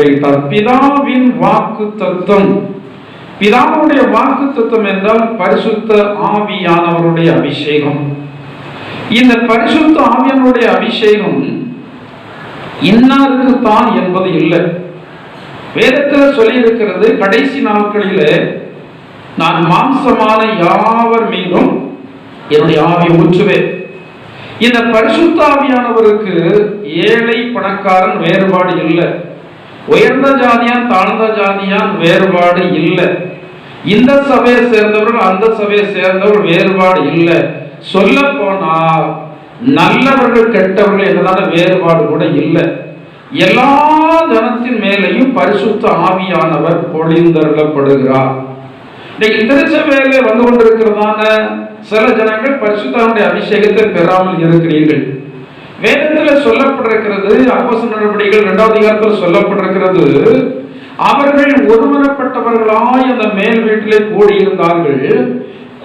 கட்டளையிட்டார். பிதாவின் வாக்கு தத்துவம். பிதாவுடைய வாக்கு தத்துவம் என்றால் பரிசுத்த ஆவியானவருடைய அபிஷேகம். இந்த பரிசுத்த ஆவியானவருடைய அபிஷேகம் இன்னாருக்கு தான் என்பது இல்லை. வேதத்தில் சொல்லி இருக்கிறது, கடைசி நாட்களிலே நான் மாம்சமான யாவர் மீதும் என்னுடைய ஆவியை ஊற்றுவேன். இந்த பரிசுத்த ஆவியானவருக்கு ஏழை பணக்காரன் வேறுபாடு இல்லை, உயர்ந்த ஜாதியான் தாழ்ந்த ஜாதியான் வேறுபாடு இல்லை, இந்த சபையை சேர்ந்தவர்கள் அந்த சபையை சேர்ந்தவர்கள் வேறுபாடு இல்லை. சொல்ல போனால் நல்லவர்கள் கெட்டவர்கள் என்றதான வேறுபாடு கூட இல்லை. எல்லா ஜனத்தின் மேலையும் பரிசுத்த ஆவியானவர் பொழிந்தருளப்படுகிறார். திருச்சபையிலே வந்து கொண்டிருக்கிறதான சில ஜனங்கள் பரிசுத்தாவுடைய அபிஷேகத்தை பெறாமல் இருக்கிறீர்கள். வேதத்தில் சொல்லப்பட்டிருக்கிறது, அப்போஸ்தலர் நடவடிக்கைகள் 2வது அதிகாரத்தில் சொல்லப்பட்டிருக்கிறது, அவர்கள் ஒருமனப்பட்டவர்களாய் அந்த மேல் வீட்டிலே கூடியிருந்தார்கள்.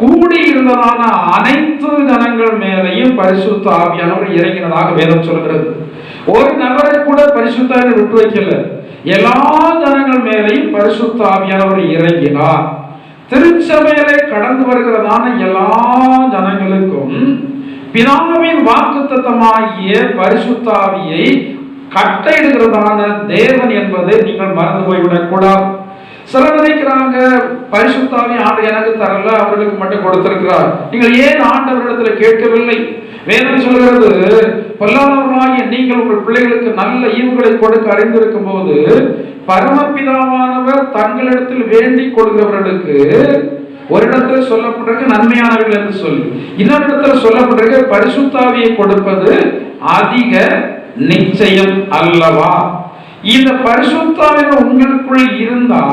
கூடியிருந்ததான அனைத்து ஜனங்கள் மேலையும் பரிசுத்த ஆவியானவர் இறங்கினதாக வேதம் சொல்கிறது. ஒரு நபரை கூட பரிசுத்த ஆவியானவர் விட்டு வைக்கல, எல்லா ஜனங்கள் மேலையும் பரிசுத்த ஆவியானவர் இறங்கினார். திருச்சபையிலே கடந்து வருகிறதான எல்லா ஜனங்களுக்கும் பிதாவின் வாக்குத்தத்தமாகிய பரிசுத்த ஆவியை கட்டளையிடுகிறதான தேவன் என்பதை நீங்கள் மறந்து போய்விடக் கூடாது. சிலர் நினைக்கிறாங்க, பரிசுத்த ஆவி ஆண்டவர் எனக்கு தரல, அவர்களுக்கு மட்டும் கொடுத்திருக்கிறார். நீங்கள் ஏன் ஆண்டவரிடத்தில் கேட்கவில்லை? வேதம் சொல்கிறது, பொல்லாதவர்களாகிய நீங்கள் உங்கள் பிள்ளைகளுக்கு நல்ல ஈவுகளை கொடுக்க அறிந்திருக்கும் போது பரமபிதாவானவர் தங்களிடத்தில் வேண்டிக் கொள்கிறவர்களுக்கு ஒரு இடத்துல சொல்லப்பட்டிருக்க நன்மையானவர்கள் என்று சொல்லி, இன்னொரு இடத்துல சொல்லப்பட்டிருக்க பரிசுத்த ஆவியை கொடுப்பது அதிக நிச்சயம் அல்லவா? இந்த பரிசுத்த ஆவி உங்களுக்குள் இருந்தா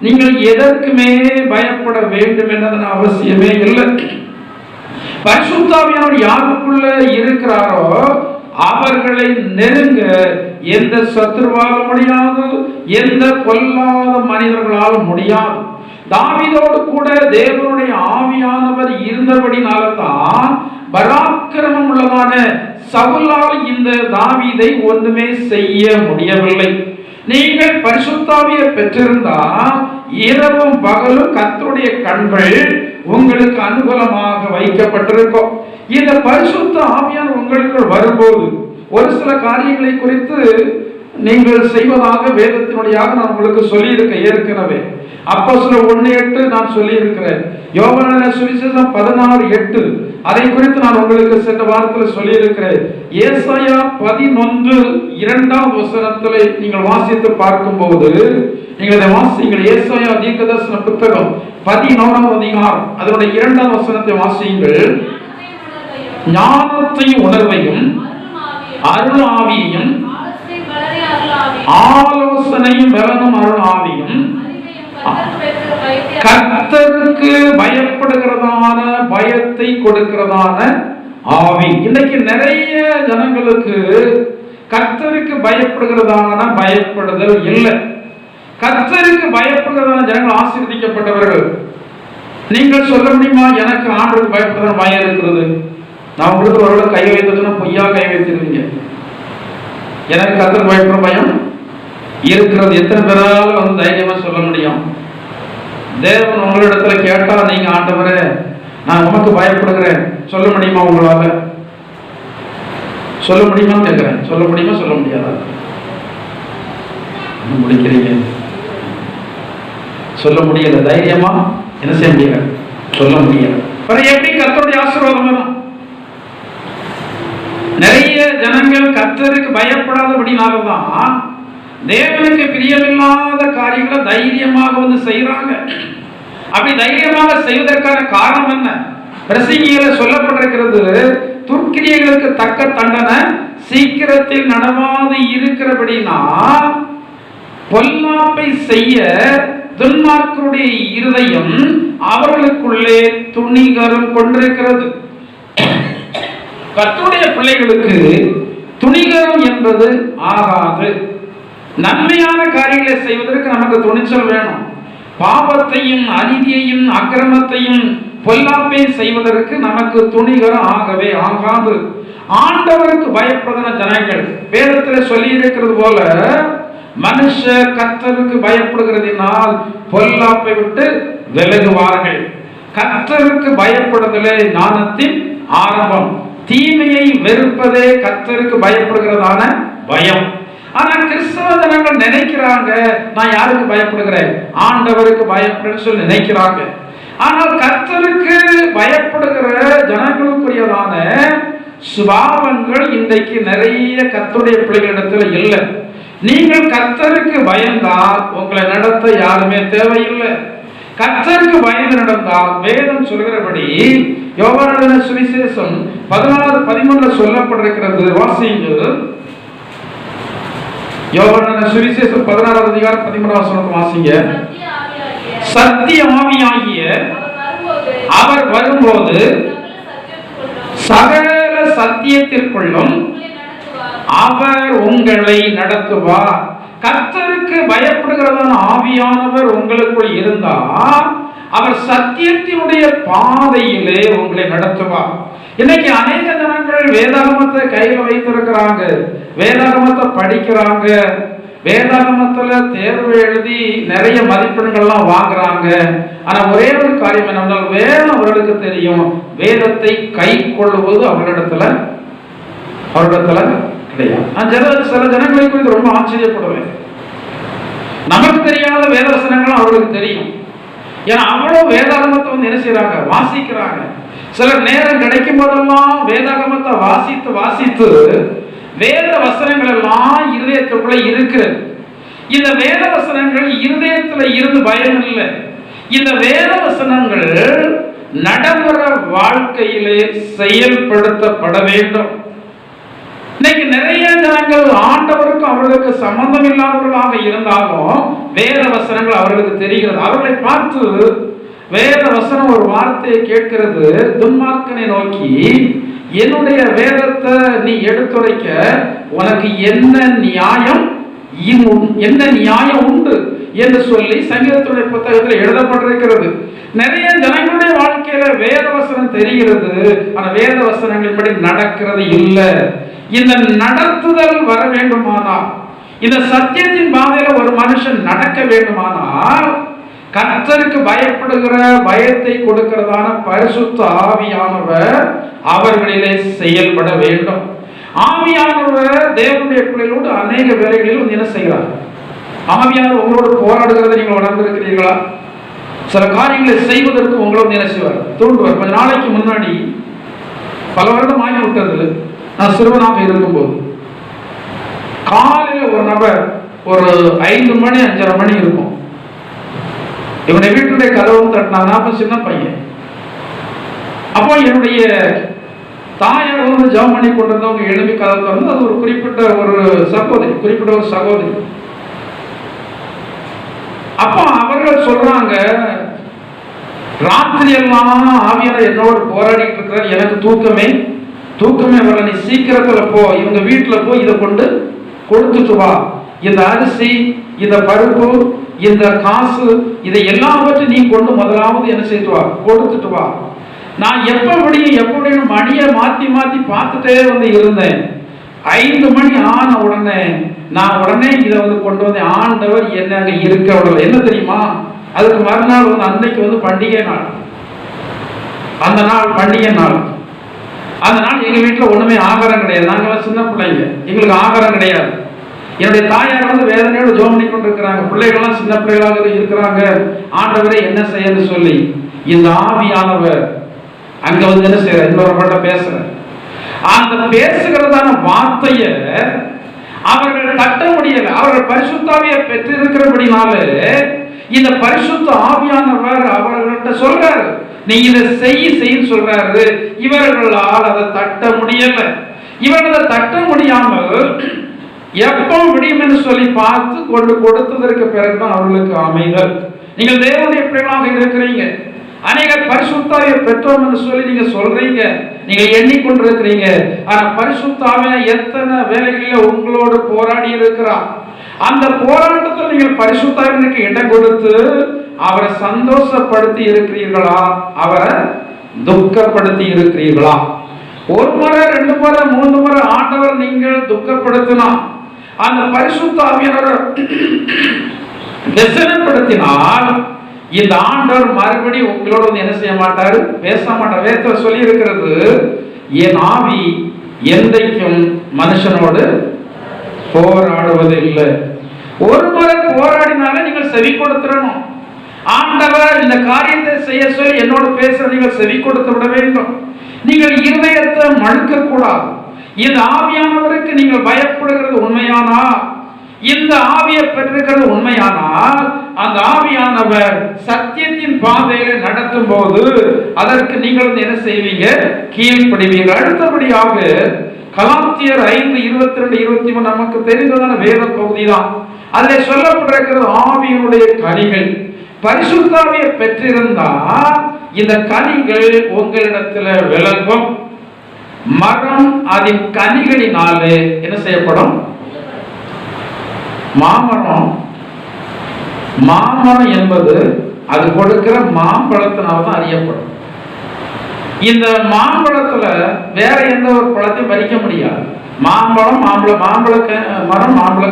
நீங்கள் எதற்குமே பயப்பட வேண்டும் என்றதன் அவசியமே இல்லை. பரிசுத்த ஆவியானவர் யாருக்குள்ள இருக்கிறாரோ அவர்களை நெருங்க எந்த சத்துருவாலும் முடியாது, எந்த பொல்லாத மனிதர்களாலும் முடியாது. தாவீதோடு கூட தேவனுடைய ஆவியானவர் இருந்தபடினால்தான் பராக்கிரமம் உள்ளதான சவுலால் இந்த தாவீதை ஒன்றுமே செய்ய முடியவில்லை. நீங்கள் பரிசுத்த ஆவியை பெற்றிருந்தா இரவும் பகலும் கர்த்தருடைய கண்கள் உங்களுக்கு அனுகூலமாக வைக்கப்பட்டிருக்கும். இந்த பரிசுத்த ஆவியானவர் உங்களுக்கு வரும்போது ஒரு சில காரியங்களை குறித்து நீங்கள் செய்வதாக வேதத்தினுடையாக நான் உங்களுக்கு சொல்லியிருக்க ஏற்கனவே. அப்போஸ்தலர் 1:8 நான் சொல்லியிருக்கிறேன். யோவான் சுவிசேஷம் 16:8 அதை குறித்து நான் உங்களுக்கு சென்ற வாரத்தில் சொல்லியிருக்கிறேன். ஏசாயா 11:2 வசனத்தில் நீங்கள் வாசித்து பார்க்கும்போது நீங்கள் இதை வாசியுங்கள். ஏசாயா தீர்க்கதரிசன புத்தகம் 11வது அதிகாரம் அதனுடைய 2வது வசனத்தை வாசியுங்கள். ஞானத்தையும் உணர்வையும் அருள் ஆவியையும் ஆலோசனையும் பலனும் அருள் ஆவியும் கர்த்தருக்கு பயப்படுகிறதான பயத்தை கொடுக்கிறதான ஆவி. இன்னைக்கு நிறைய ஜனங்களுக்கு கர்த்தருக்கு பயப்படுகிறதான பயப்படுதல் இல்லை. கர்த்தருக்கு பயப்படுகிறதான ஜனங்கள் ஆசீர்வதிக்கப்பட்டவர்கள். நீங்கள் சொல்ல முடியுமா, எனக்கு ஆண்டவருக்கு பயப்படுறதான பயம் இருக்கிறது? நான் உங்களுக்கு ஒரு கை வைத்ததுன்னா பொய்யா கை வைத்திருவீங்க. எனக்கு கர்த்தருக்கு பயப்படுற பயம் இருக்கிறது. எத்தனை பேரால வந்து தைரியமா சொல்ல முடியும்? தேவன் உங்களிடத்துல கேட்டா நீங்க ஆண்டவரே நான் உமக்கு பயப்படுகிறேன் சொல்ல முடியுமா? உங்களால சொல்ல முடியுமா கேட்கிறேன். சொல்ல முடியுமா சொல்ல முடியாதா? முடிக்கிறீங்க, சொல்ல முடியல. தைரியமா என்ன செய்ய முடியல, சொல்ல முடியல. எப்படி கர்த்தருடைய ஆசீர்வாதம் வரும்? நிறைய ஜனங்கள் கர்த்தருக்கு பயப்படாதபடினால்தான் தேவனுக்கு பிரியமில்லாத காரியங்களை தைரியமாக வந்து செய்யறாங்க. அப்படி தைரியமாக செய்வதற்கான காரணம் என்ன? பிரசங்கியில சொல்லப்பட்டிருக்கிறது, துர்க்கிரியைகளுக்கு தக்க தண்டனை சீக்கிரத்தில் நடவாது இருக்கிறபடினா பொல்லாப்பை செய்ய துன்மார்க்கருடைய இருதயம் அவர்களுக்குள்ளே துணிகரம் கொண்டிருக்கிறது. கர்த்தருடைய பிள்ளைகளுக்கு துணிகரம் என்பது ஆகாது. நன்மையான காரியங்களை செய்வதற்கு நமக்கு துணிச்சல் வேணும். பாவத்தையும் அநீதியையும் அக்கிரமத்தையும் பொல்லாப்பையும் செய்வதற்கு நமக்கு துணிகரம் ஆகவே ஆகாது. ஆண்டவருக்கு பயப்படுகிற ஜனங்கள் வேதத்தில் சொல்லி இருக்கிறது போல மனுஷர் கர்த்தருக்கு பயப்படுகிறதினால் பொல்லாப்பை விட்டு விலகுவார்கள். கர்த்தருக்கு பயப்படுதலே ஞானத்தின் ஆரம்பம். தீமையை வெறுப்பதே கர்த்தருக்கு பயப்படுகிறதான பயம். ஆனா கிறிஸ்தவ ஜனங்கள் நினைக்கிறாங்க, நான் யாருக்கு பயப்படுகிறேன்? ஆண்டவருக்கு பயப்படுன்னு சொல்லி நினைக்கிறாங்க. ஆனால் கர்த்தருக்கு பயப்படுகிற ஜனங்களுக்குரியதான சுபாவங்கள் இன்றைக்கு நிறைய கர்த்தருடைய பிள்ளைகளிடத்தில் இல்லை. நீங்கள் கர்த்தருக்கு பயந்தால் உங்களை நடத்த யாருமே தேவையில்லை. கர்த்தருக்கு பயந்து நடந்தால் வேதம் சொல்கிறபடி யோவான் சுவிசேஷம் 16:13 சொல்லப்பட்டிருக்கிறது. வாசியுங்கள். யோவான் சுவிசேஷம் 16:13 வாசிங்க. சத்திய ஆவியாகிய அவர் வரும்போது சகல சத்தியத்திற்குள்ளும் அவர் உங்களை நடத்துவார். கர்த்தருக்கு பயப்படுகிறதான ஆவியானவர் உங்களுக்குள் இருந்தா அவர் சத்தியத்தினுடைய பாதையிலே உங்களை நடத்துவார். இன்னைக்கு அநேக ஜனங்கள் வேதாகமத்தை கையில் வைத்திருக்கிறாங்க, வேதாகமத்தை படிக்கிறாங்க, வேதாகமத்துல தேர்வு எழுதி நிறைய மதிப்பெண்கள்லாம் வாங்குறாங்க. ஆனா ஒரே ஒரு காரியம் என்னவென்றால், வேதம் அவர்களுக்கு தெரியும், வேதத்தை கை கொள்ளுவது அவர்களிடத்துல கிடையாது. நான் சில ஜனங்களை குறித்து ரொம்ப ஆச்சரியப்படுவேன். நமக்கு தெரியாத வேதவசனங்களும் அவர்களுக்கு தெரியும். ஏன்னா அவ்வளவு வேதாகமத்தை வந்து என்ன செய்யறாங்க, வாசிக்கிறாங்க. சில நேரம் கிடைக்கும் போதெல்லாம் வேதாகமத்தை வாசித்து வேத வசனங்கள் எல்லாம் இருதயத்துக்குள்ள இருக்கிறது. இந்த வேத வசனங்கள் இருதயத்துல இருந்து பயம் இல்லை. இந்த வேத வசனங்கள் நடைமுறை வாழ்க்கையிலே செயல்படுத்தப்பட வேண்டும். இன்னைக்கு நிறைய ஜனங்கள் ஆண்டவருக்கும் அவர்களுக்கு சம்பந்தம் இல்லாதவர்களாக இருந்தாலும் வேத வசனங்கள் அவர்களுக்கு தெரிகிறது. அவர்களை பார்த்து வேத வசனம் ஒரு வார்த்தையை கேட்கிறது, துன்மார்க்கனை நோக்கி என்னுடைய வேதத்தை நீ எடுத்துரைக்க உனக்கு என்ன நியாயம் உண்டு என்று சொல்லி சங்கீதத்துடைய புத்தகத்தில் எழுதப்பட்டிருக்கிறது. நிறைய ஜனங்களுடைய வாழ்க்கையில வேத வசனம் தெரிகிறது, ஆனா வேத வசனங்களின்படி நடக்கிறது இல்லை. இந்த நடத்துதல் வர வேண்டுமானால், இந்த சத்தியத்தின் பாதையில ஒரு மனுஷன் நடக்க வேண்டுமானால் கர்த்தருக்கு பயப்படுகிற பயத்தை கொடுக்கிறதான பரிசுத்த ஆவியானவர் அவர்களிலே செயல்பட வேண்டும். ஆவியானவர் தேவனுடைய பிள்ளைகளோடு அநேக வேலைகளிலும் என்ன செய்கிறார்? ஆவியானவர் உங்களோடு போராடுகிறதை நீங்கள் உணர்ந்திருக்கிறீர்களா? சில காரியங்களை செய்வதற்கு உங்களோடு என்ன செய்வார்? தூண்டுவார். கொஞ்ச நாளைக்கு முன்னாடி, பல வருடம் ஆகிவிட்டது, நான் சிறுவனாக இருக்கும்போது காலையில் ஒரு நபர் ஒரு 5 மணி 5:30 மணி இருக்கும், என்னுடைய வீட்டுடைய கதவும் தட்டினாங்க. அப்ப சின்ன பையன். அப்போ என்னுடைய தாயார் வந்து ஜெபம் பண்ணி கொண்டிருந்தவங்க எழுப்பி கதவு திறந்து, அது ஒரு குறிப்பிட்ட ஒரு சகோதரி. அப்போ அவர்கள் சொல்றாங்க, ராத்திரி எல்லாம் ஆவியானவர் என்னோடு போராடிட்டு இருக்கிறார், எனக்கு தூக்கமே வரல, நீ சீக்கிரத்துல போ, இவங்க வீட்டுல போய் இதை கொண்டு கொடுத்துட்டு வா, இந்த அரிசி, இந்த பருப்பு, இந்த காசு, இதை எல்லாவற்றையும் நீ கொண்டு முதலாவது என்ன செய்து வா, கொடுத்துட்டு வா. நான் எப்படி மணியை மாத்தி பார்த்துட்டே வந்து இருந்தேன். 5 மணி ஆன உடனே நான் இதை வந்து கொண்டு வந்தேன். ஆண்டவர் என்ன அங்க இருக்க என்ன தெரியுமா, அதுக்கு மறுநாள் வந்து அன்னைக்கு வந்து பண்டிகை நாள். அந்த நாள் பண்டிகை நாள். அந்த நாள் எங்க வீட்டுல ஒண்ணுமே ஆகாரம் கிடையாது. நாங்கெல்லாம் சின்ன பிள்ளைங்க, எங்களுக்கு ஆகாரம் கிடையாது. என்னுடைய தாயார் வந்து வேதனையோடு ஜெபம் பண்ணி கொண்டிருக்கிறாங்க, பிள்ளைகள்லாம் சின்ன பிள்ளைகளாக இருக்கிறாங்க. ஆண்டவரை என்ன செய்யன்னு சொல்லி இந்த ஆவியானவர் அங்க வந்து என்ன செய்யற, இன்னொரு பேசுற அந்த பேசுகிறதான வார்த்தைய அவர்கள் தட்ட முடியல. அவர்கள் பரிசுத்தாவியை பெற்றிருக்கிறபடினால இந்த பரிசுத்த ஆவியானவர் அவர்கள்ட்ட சொல்றாரு, நீ இதை செய்ய சொல்றாரு. இவர்களால் அதை தட்ட முடியல. இவர்கள் தட்ட முடியாமல் எப்போ விடியும் என்று சொல்லி பார்த்து கொண்டு கொடுத்ததற்கு பிறகுதான் அவர்களுக்கு அமைதல். நீங்கள் தேவனுடைய பிள்ளைகளாக இருக்கிறீங்க, அநேகர் பரிசுத்தாவியை பெற்றோம் என்று சொல்லி நீங்க சொல்றீங்க, நீங்க எண்ணிக்கொண்டிருக்கிறீங்க. ஆனா பரிசுத்தாவிய எத்தனை வேலைகளில் உங்களோடு போராடி இருக்கிறார். அந்த போராட்டத்தில் நீங்கள் பரிசுத்தாவினுக்கு இடம் கொடுத்து அவரை சந்தோஷப்படுத்தி இருக்கிறீர்களா, அவரை துக்கப்படுத்தி இருக்கிறீர்களா? 1 முறை 2 முறை 3 முறை ஆண்டவர் நீங்கள் துக்கப்படுத்தினா அந்த பரிசுத்த ஆவியானவர் வெசனப்படுத்தினால் இந்த ஆண்டவர் மறுபடியும் உங்களோட வந்து என்ன செய்ய மாட்டாரு, பேச மாட்டார். வேதத்தில் சொல்லி இருக்கிறது, என் ஆவி என்றைக்கும் மனுஷனோடு போராடுவது இல்லை. ஒரு முறை போராடினாலே நீங்கள் செவி கொடுத்துடணும். ஆண்டவர் இந்த காரியத்தை செய்ய சொல்லி என்னோட பேச நீங்கள் செவி கொடுத்து விட வேண்டும். நீங்கள் இருதயத்தை மழுக்க கூடாது. இந்த ஆவியானவருக்கு நீங்கள் பயப்படுகிறது உண்மையானா, இந்த ஆவியை பெற்றிருக்கிறது உண்மையானால், அந்த ஆவியானவர் சத்தியத்தின் பாதையில நடத்தும் போது அதற்கு நீங்கள் என்ன செய்வீங்க, கீழ்ப்படிவீர்கள். அடுத்தபடியாக கலாத்தியர் 5:22-23 நமக்கு தெரிந்ததான வேத பகுதி தான். அதில் சொல்லப்பட்டிருக்கிறது ஆவியினுடைய கனிகள். பரிசுத்த ஆவியை பெற்றிருந்தால் இந்த கனிகள் உங்களிடத்தில் விளங்கும். மரம் அதன் கனிகளினாலே என்ன செய்யப்படும்? மாமரம் என்பது அது கொடுக்கிற மாம்பழத்தினால தான் அறியப்படும். இந்த மாம்பழத்துல வேற எந்த ஒரு பழத்தையும் பறிக்க முடியாது. மரம் மாம்பழ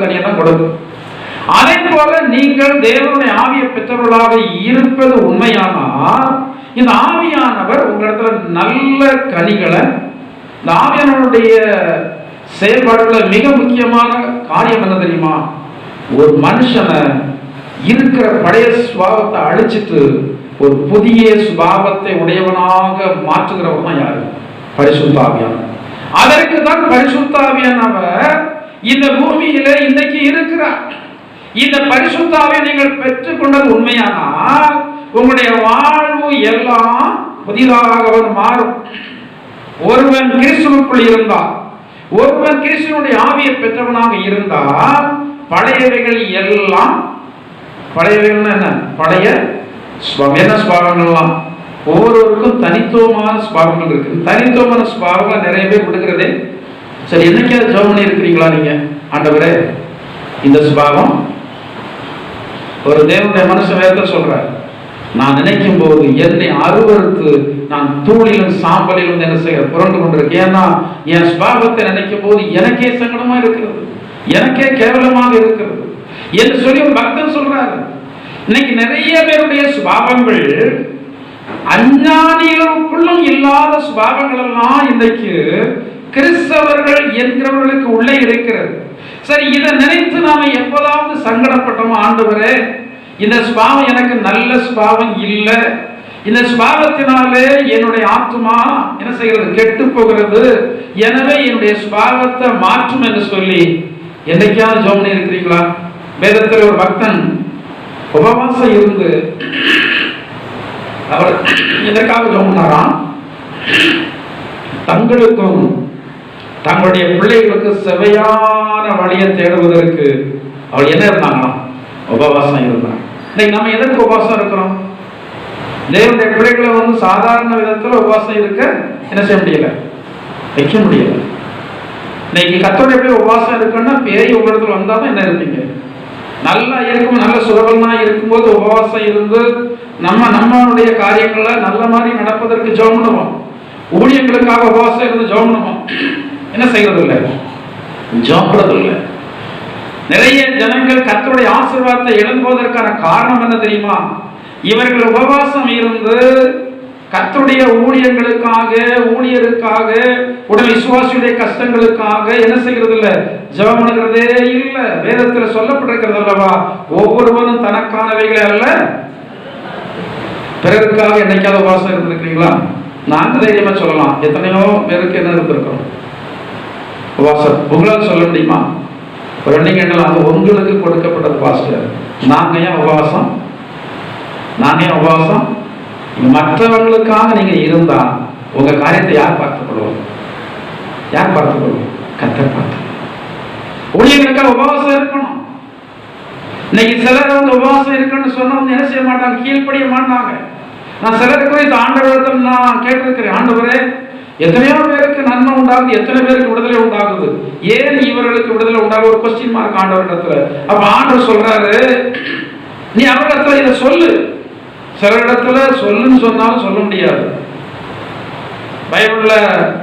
கனியை தான் கொடுக்கும். அதே போல நீங்கள் தேவனுடைய ஆவியை பெற்றவர்களாக இருப்பது உண்மையானால் இந்த ஆவியானவர் உங்களிடத்துல நல்ல கனிகளை, இந்த ஆவியானவருடைய செயல்பாடுகள மிக முக்கியமான காரியம் என்ன தெரியுமா? ஒரு மனுஷனை இருக்கிற பழைய சுபாவத்தை அழிச்சிட்டு ஒரு புதிய சுபாவத்தை உடையவனாக மாற்றுகிறவன் தான் யாரு? பரிசுத்த ஆவியானவர். அதற்கு தான் பரிசுத்த ஆவியானவர் இந்த பூமியில இன்னைக்கு இருக்கிறார். இந்த பரிசுத்த ஆவியை நீங்கள் பெற்றுக்கொண்டது உண்மையானால் உங்களுடைய வாழ்வு எல்லாம் புதிதாக மாறும். ஒருவன் கிறிஸ்துவுக்குள் இருந்தால், ஒருவன் கிறிஸ்துவனுடைய ஆவியை பெற்றவனாக இருந்தால் பழையவைகள் எல்லாம், பழையவைகள் என்ன? பழைய என்ன சுபாவங்கள்லாம் ஒவ்வொருவருக்கும் தனித்துவமான சுபாவங்கள் இருக்கு. தனித்துவமான சுபாவங்கள் நிறைய பேர் கொடுக்கிறதே. சரி, என்னைக்காவது ஜெபம் பண்ணி இருக்கிறீங்களா நீங்க? ஆண்டவரே, இந்த சுபாவம் ஒரு தேவனுடைய மனுஷன் வேதத்தை சொல்றார், நான் நினைக்கும் போது என்னை அருவறுத்து நான் தூளிலும் சாம்பலிலும் என்ன செய்ய புரண்டு கொண்டிருக்கேன். ஏன்னா என் சுபாவத்தை நினைக்கும் போது எனக்கே சங்கடமா இருக்கிறது, எனக்கே கேவலமாக இருக்கிறது என்று சொல்லி ஒரு பக்தன் சொல்றாரு. இன்னைக்கு நிறைய பேருடைய சுபாவங்கள் அஞ்ஞானிகளுக்குள்ளும் இல்லாத சுபாவங்கள் எல்லாம் இன்னைக்கு கிறிஸ்தவர்கள் என்கிறவர்களுக்கு உள்ளே இருக்கிறது. சரி, இதை நினைத்து நாம எப்போதாவது சங்கடப்பட்டோமோ, ஆண்டவரே இந்த சுபாவம் எனக்கு நல்ல சுபாவம் இல்லை, இந்த சுபாவத்தினாலே என்னுடைய ஆத்மா என்ன செய்கிறது, கெட்டு போகிறது, எனவே என்னுடைய சுபாவத்தை மாற்றும் என்று சொல்லி என்னைக்காவது ஜெபம் பண்ணி இருக்கிறீங்களா? வேதத்தில் ஒரு பக்தன் உபவாசம் இருந்து அவர் இதற்காக ஜெபம் பண்ணாராம், தங்களுக்கும் தங்களுடைய பிள்ளைகளுக்கு செவையான வழியை தேடுவதற்கு அவர் என்ன இருந்தாங்களாம், உபவாசம் இருந்தாங்க. இன்னைக்கு நம்ம எதற்கு உபவாசம் இருக்கிறோம்? தேவனுடைய பிள்ளைகளை வந்து சாதாரண விதத்தில் உபவாசம் இருக்க என்ன செய்ய முடியல, வைக்க முடியல. இன்னைக்கு கர்த்தருடைய பிள்ளை உபவாசம் இருக்குன்னா பேய் உங்களிடத்தில் வந்தால் தான் என்ன இருப்பீங்க, நல்லா இருக்கும், நல்ல சுலபமா இருக்கும்போது உபவாசம் இருந்து நம்மளுடைய காரியங்களை நல்ல மாதிரி நடப்பதற்கு ஜெபம் பண்ணுவோம். ஊழியங்களுக்காக உபவாசம் இருந்து ஜெபம் பண்ணுவோம். என்ன செய்யறது இல்லை, ஜெபம் இல்லை. நிறைய ஜனங்கள் கர்த்தருடைய ஆசீர்வாதத்தை இழந்துவதற்கான காரணம் என்ன தெரியுமா? இவர்கள் உபவாசம் இருந்து கர்த்தருடைய ஊழியங்களுக்காக, ஊழியருக்காக, உடல் விசுவாசியுடைய கஷ்டங்களுக்காக என்ன செய்கிறது இல்லை, ஜெபம் பண்ணுகிறதே இல்லை. வேதத்தில் சொல்லப்பட்டிருக்கிறது அல்லவா, ஒவ்வொருவரும் தனக்கானவைகளை அல்ல பிறருக்காக என்னைக்காவது உபவாசம் இருந்திருக்கிறீங்களா? நாங்கள் தைரியமா சொல்லலாம், எத்தனையோ பேருக்கு என்ன இருந்திருக்கிறோம் உபவாசம். உங்களால் சொல்ல முடியுமா? ஒரு நீங்க என்ன, அது உங்களுக்கு கொடுக்கப்பட்டது பாஸ்டர், நாங்க ஏன் உபவாசம், நாங்க ஏன் உபவாசம்? மற்றவர்களுக்காக நீங்க இருந்தா உங்க காரியத்தை யார் பார்த்துக்கொள்வோம்? யார் பார்த்துக்கொள்வோம்? கர்த்தர் பார்த்து. ஊழியர்களுக்காக உபவாசம் இருக்கணும். இன்னைக்கு சிலர் வந்து உபவாசம் இருக்குன்னு சொன்னா வந்து என்ன செய்ய மாட்டாங்க, கீழ்ப்படிய மாட்டாங்க. நான் சிலருக்கு இந்த ஆண்டவரிடத்தில் நான் கேட்டிருக்கிறேன், ஆண்டவரே எத்தனையோ பேருக்கு நன்மை உண்டாகுது, எத்தனை பேருக்கு விடுதலை உண்டாகுது, ஏன் இவர்களுக்கு விடுதலை உண்டாகும்? ஒரு கொஸ்டின் மார்க் ஆண்டவரிடத்துல. அப்ப ஆண்டவர் சொல்றாரு, நீ அவரிடத்துல இதை சொல்லு. சில இடத்துல சொல்லுன்னு சொன்னாலும் சொல்ல முடியாது. பைபிள்ல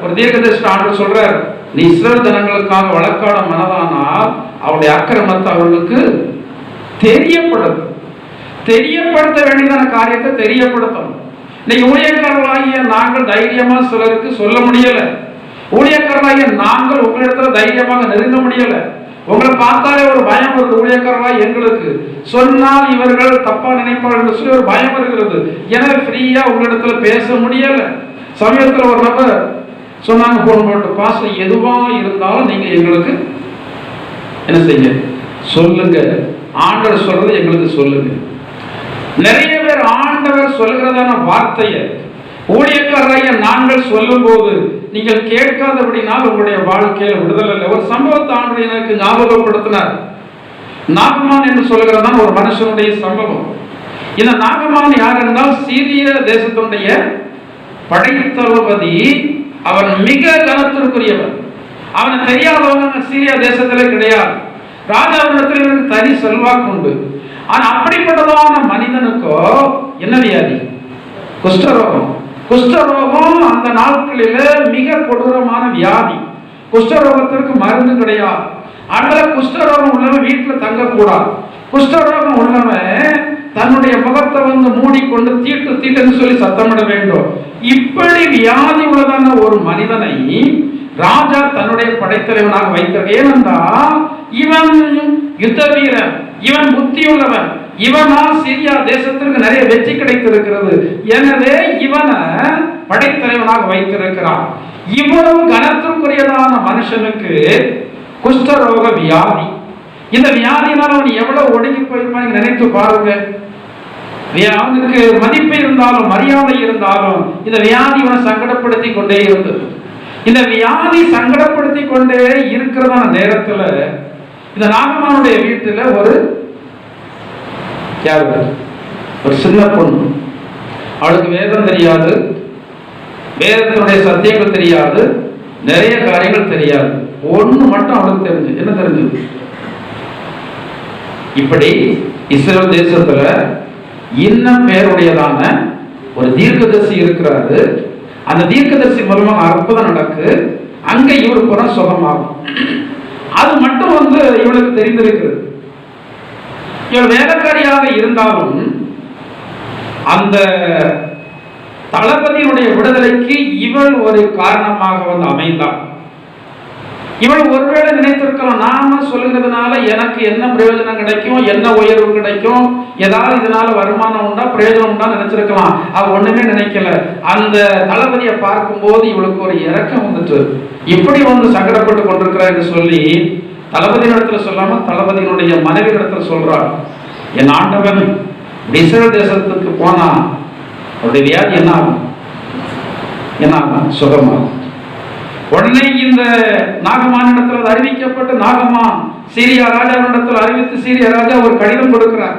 ஒரு தீர்க்கதரிசி ஆண்டவர் சொல்றாரு, நீ இஸ்ரவேல் ஜனங்களுக்காக வழக்காட மனதானால் அவருடைய அக்கிரமத்தை அவர்களுக்கு தெரியப்படுத்த வேண்டியதான காரியத்தை தெரியப்படுத்தணும். இன்னைக்கு ஊழியக்காரர்களாகிய நாங்கள் தைரியமா சிலருக்கு சொல்ல முடியல. ஊழியக்காரர்களாகிய நாங்கள் உங்களிடத்துல தைரியமாக நெருங்க முடியல. உங்களை பார்த்தாலே ஒரு பயம் வருது. ஊழியக்காரர்களாக எங்களுக்கு சொன்னால் இவர்கள் தப்பா நினைப்பார்கள் என்று சொல்லி ஒரு பயம் வருகிறது. எனவே ஃப்ரீயா உங்களிடத்துல பேச முடியல. சமயத்துல ஒரு நபர் சொன்னாங்க, போன் போட்டு, பாஸ்டர் எதுவா இருந்தாலும் நீங்க எங்களுக்கு என்ன செய்ய சொல்லுங்க, ஆண்டவர் சொல்றது எங்களுக்கு சொல்லுங்க. நிறைய பேர் ஆண்டவர் சொல்கிறதான வார்த்தையை ஊழியக்காரராகிய நாங்கள் சொல்லும் போது நீங்கள் கேட்காதபடினால் உங்களுடைய வாழ்க்கையில் விடுதலை இல்லை. ஒரு சம்பவத்தை ஆண்டவர் எனக்கு ஞாபகப்படுத்தினார். நாகமான் என்று சொல்கிறதான் ஒரு மனுஷனுடைய சம்பவம். இந்த நாகமான் யார் என்றால் சீரிய தேசத்துடைய படைத்தளபதி. அவன் மிக கனத்திற்குரியவன். அவனை தெரியாதவங்க சீரியா தேசத்திலே கிடையாது. ராஜாவிடத்தில் இவனுக்கு தனி செல்வாக்கு உண்டு. ஆனா அப்படிப்பட்டதான மனிதனுக்கோ என்ன வியாதி? குஷ்டரோகம். குஷ்டரோகம் அந்த நாட்களில மிக கொடூரமான வியாதி. குஷ்டரோகத்திற்கு மருந்து கிடையாது. அதனால குஷ்டரோகம் உள்ளவன் வீட்டில் தங்கக்கூடாது. குஷ்டரோகம் உள்ளவன் தன்னுடைய முகத்தை மூடிக்கொண்டு தீட்டுன்னு சொல்லி சத்தமிட வேண்டும். இப்படி வியாதி உள்ளதான ஒரு மனிதனை ராஜா தன்னுடைய படைத்தலைவனாக வைத்திருக்க. ஏனென்றால் இவன் யுத்த வீரன், இவன் புத்தியுள்ளவன், இவனால் சிரியா தேசத்திற்கு நிறைய வெற்றி கிடைத்திருக்கிறது. எனவே இவனை படைத்தலைவனாக வைத்திருக்கிறான். இவ்வளவு கனத்திற்குரியதான மனுஷனுக்கு குஷ்டரோக வியாதி. இந்த வியாதியினால் அவன் எவ்வளவு ஒடுங்கி போயிருப்பான் நினைத்து பாருங்க. அவனுக்கு மதிப்பு இருந்தாலும் மரியாதை இருந்தாலும் இந்த வியாதி அவனை சங்கடப்படுத்தி கொண்டே இருந்தது. இந்த வியாதி சங்கடப்படுத்தி கொண்டே இருக்கிறதான நேரத்துல இந்த நாகமானுடைய வீட்டுல ஒரு சின்ன பொண்ணு. அவளுக்கு வேதம் தெரியாது, வேதத்தினுடைய சத்தியங்கள் தெரியாது, நிறைய காரியங்கள் தெரியாது. ஒண்ணு மட்டும் அவளுக்கு தெரிஞ்சு. என்ன தெரிஞ்சது? இப்படி இஸ்ரவேல் தேசத்துல இன்னும் பேருடையதான ஒரு தீர்க்கதரிசி இருக்கிறாரு. அந்த தீர்க்கதரிசி மூலமாக அற்புதம் நடக்கு. அங்க இவரு புறம் சுகமாகும். அது மட்டும் இவளுக்கு தெரிந்திருக்கிறது. இவள் வேலைக்காரியாக இருந்தாலும் அந்த தளபதியுடைய விடுதலைக்கு இவள் ஒரு காரணமாக அமைந்தாள். இவள் ஒருவேளை நினைத்திருக்கலாம், நாம சொல்லுகிறதுனால எனக்கு என்ன பிரயோஜனம் கிடைக்கும், என்ன உயர்வு கிடைக்கும், ஏதாவது இதனால வருமானம் உண்டா, பிரயோஜனம் உண்டா நினைச்சிருக்கலாம். அவ ஒண்ணுமே நினைக்கல. அந்த தளபதியை பார்க்கும் போது இவளுக்கு ஒரு இறக்கம் வந்துட்டு, இப்படி சங்கடப்பட்டு கொண்டிருக்கிறார் என்று சொல்லி தளபதி இடத்துல சொல்லாம தளபதியினுடைய மனைவி இடத்துல சொல்றாள், என் ஆண்டவன் இஸ்ரவேல் தேசத்துக்கு போனா அவருடைய வியாதி என்ன ஆகும்? என்ன ஆகும்? சுகமாகும். உடனே இந்த நாகமானிடத்தில் அறிவிக்கப்பட்டு நாகமான் சீரியா ராஜாவினிடத்தில் அறிவித்து சீரியா ராஜா ஒரு கடிதம் கொடுக்கிறார்.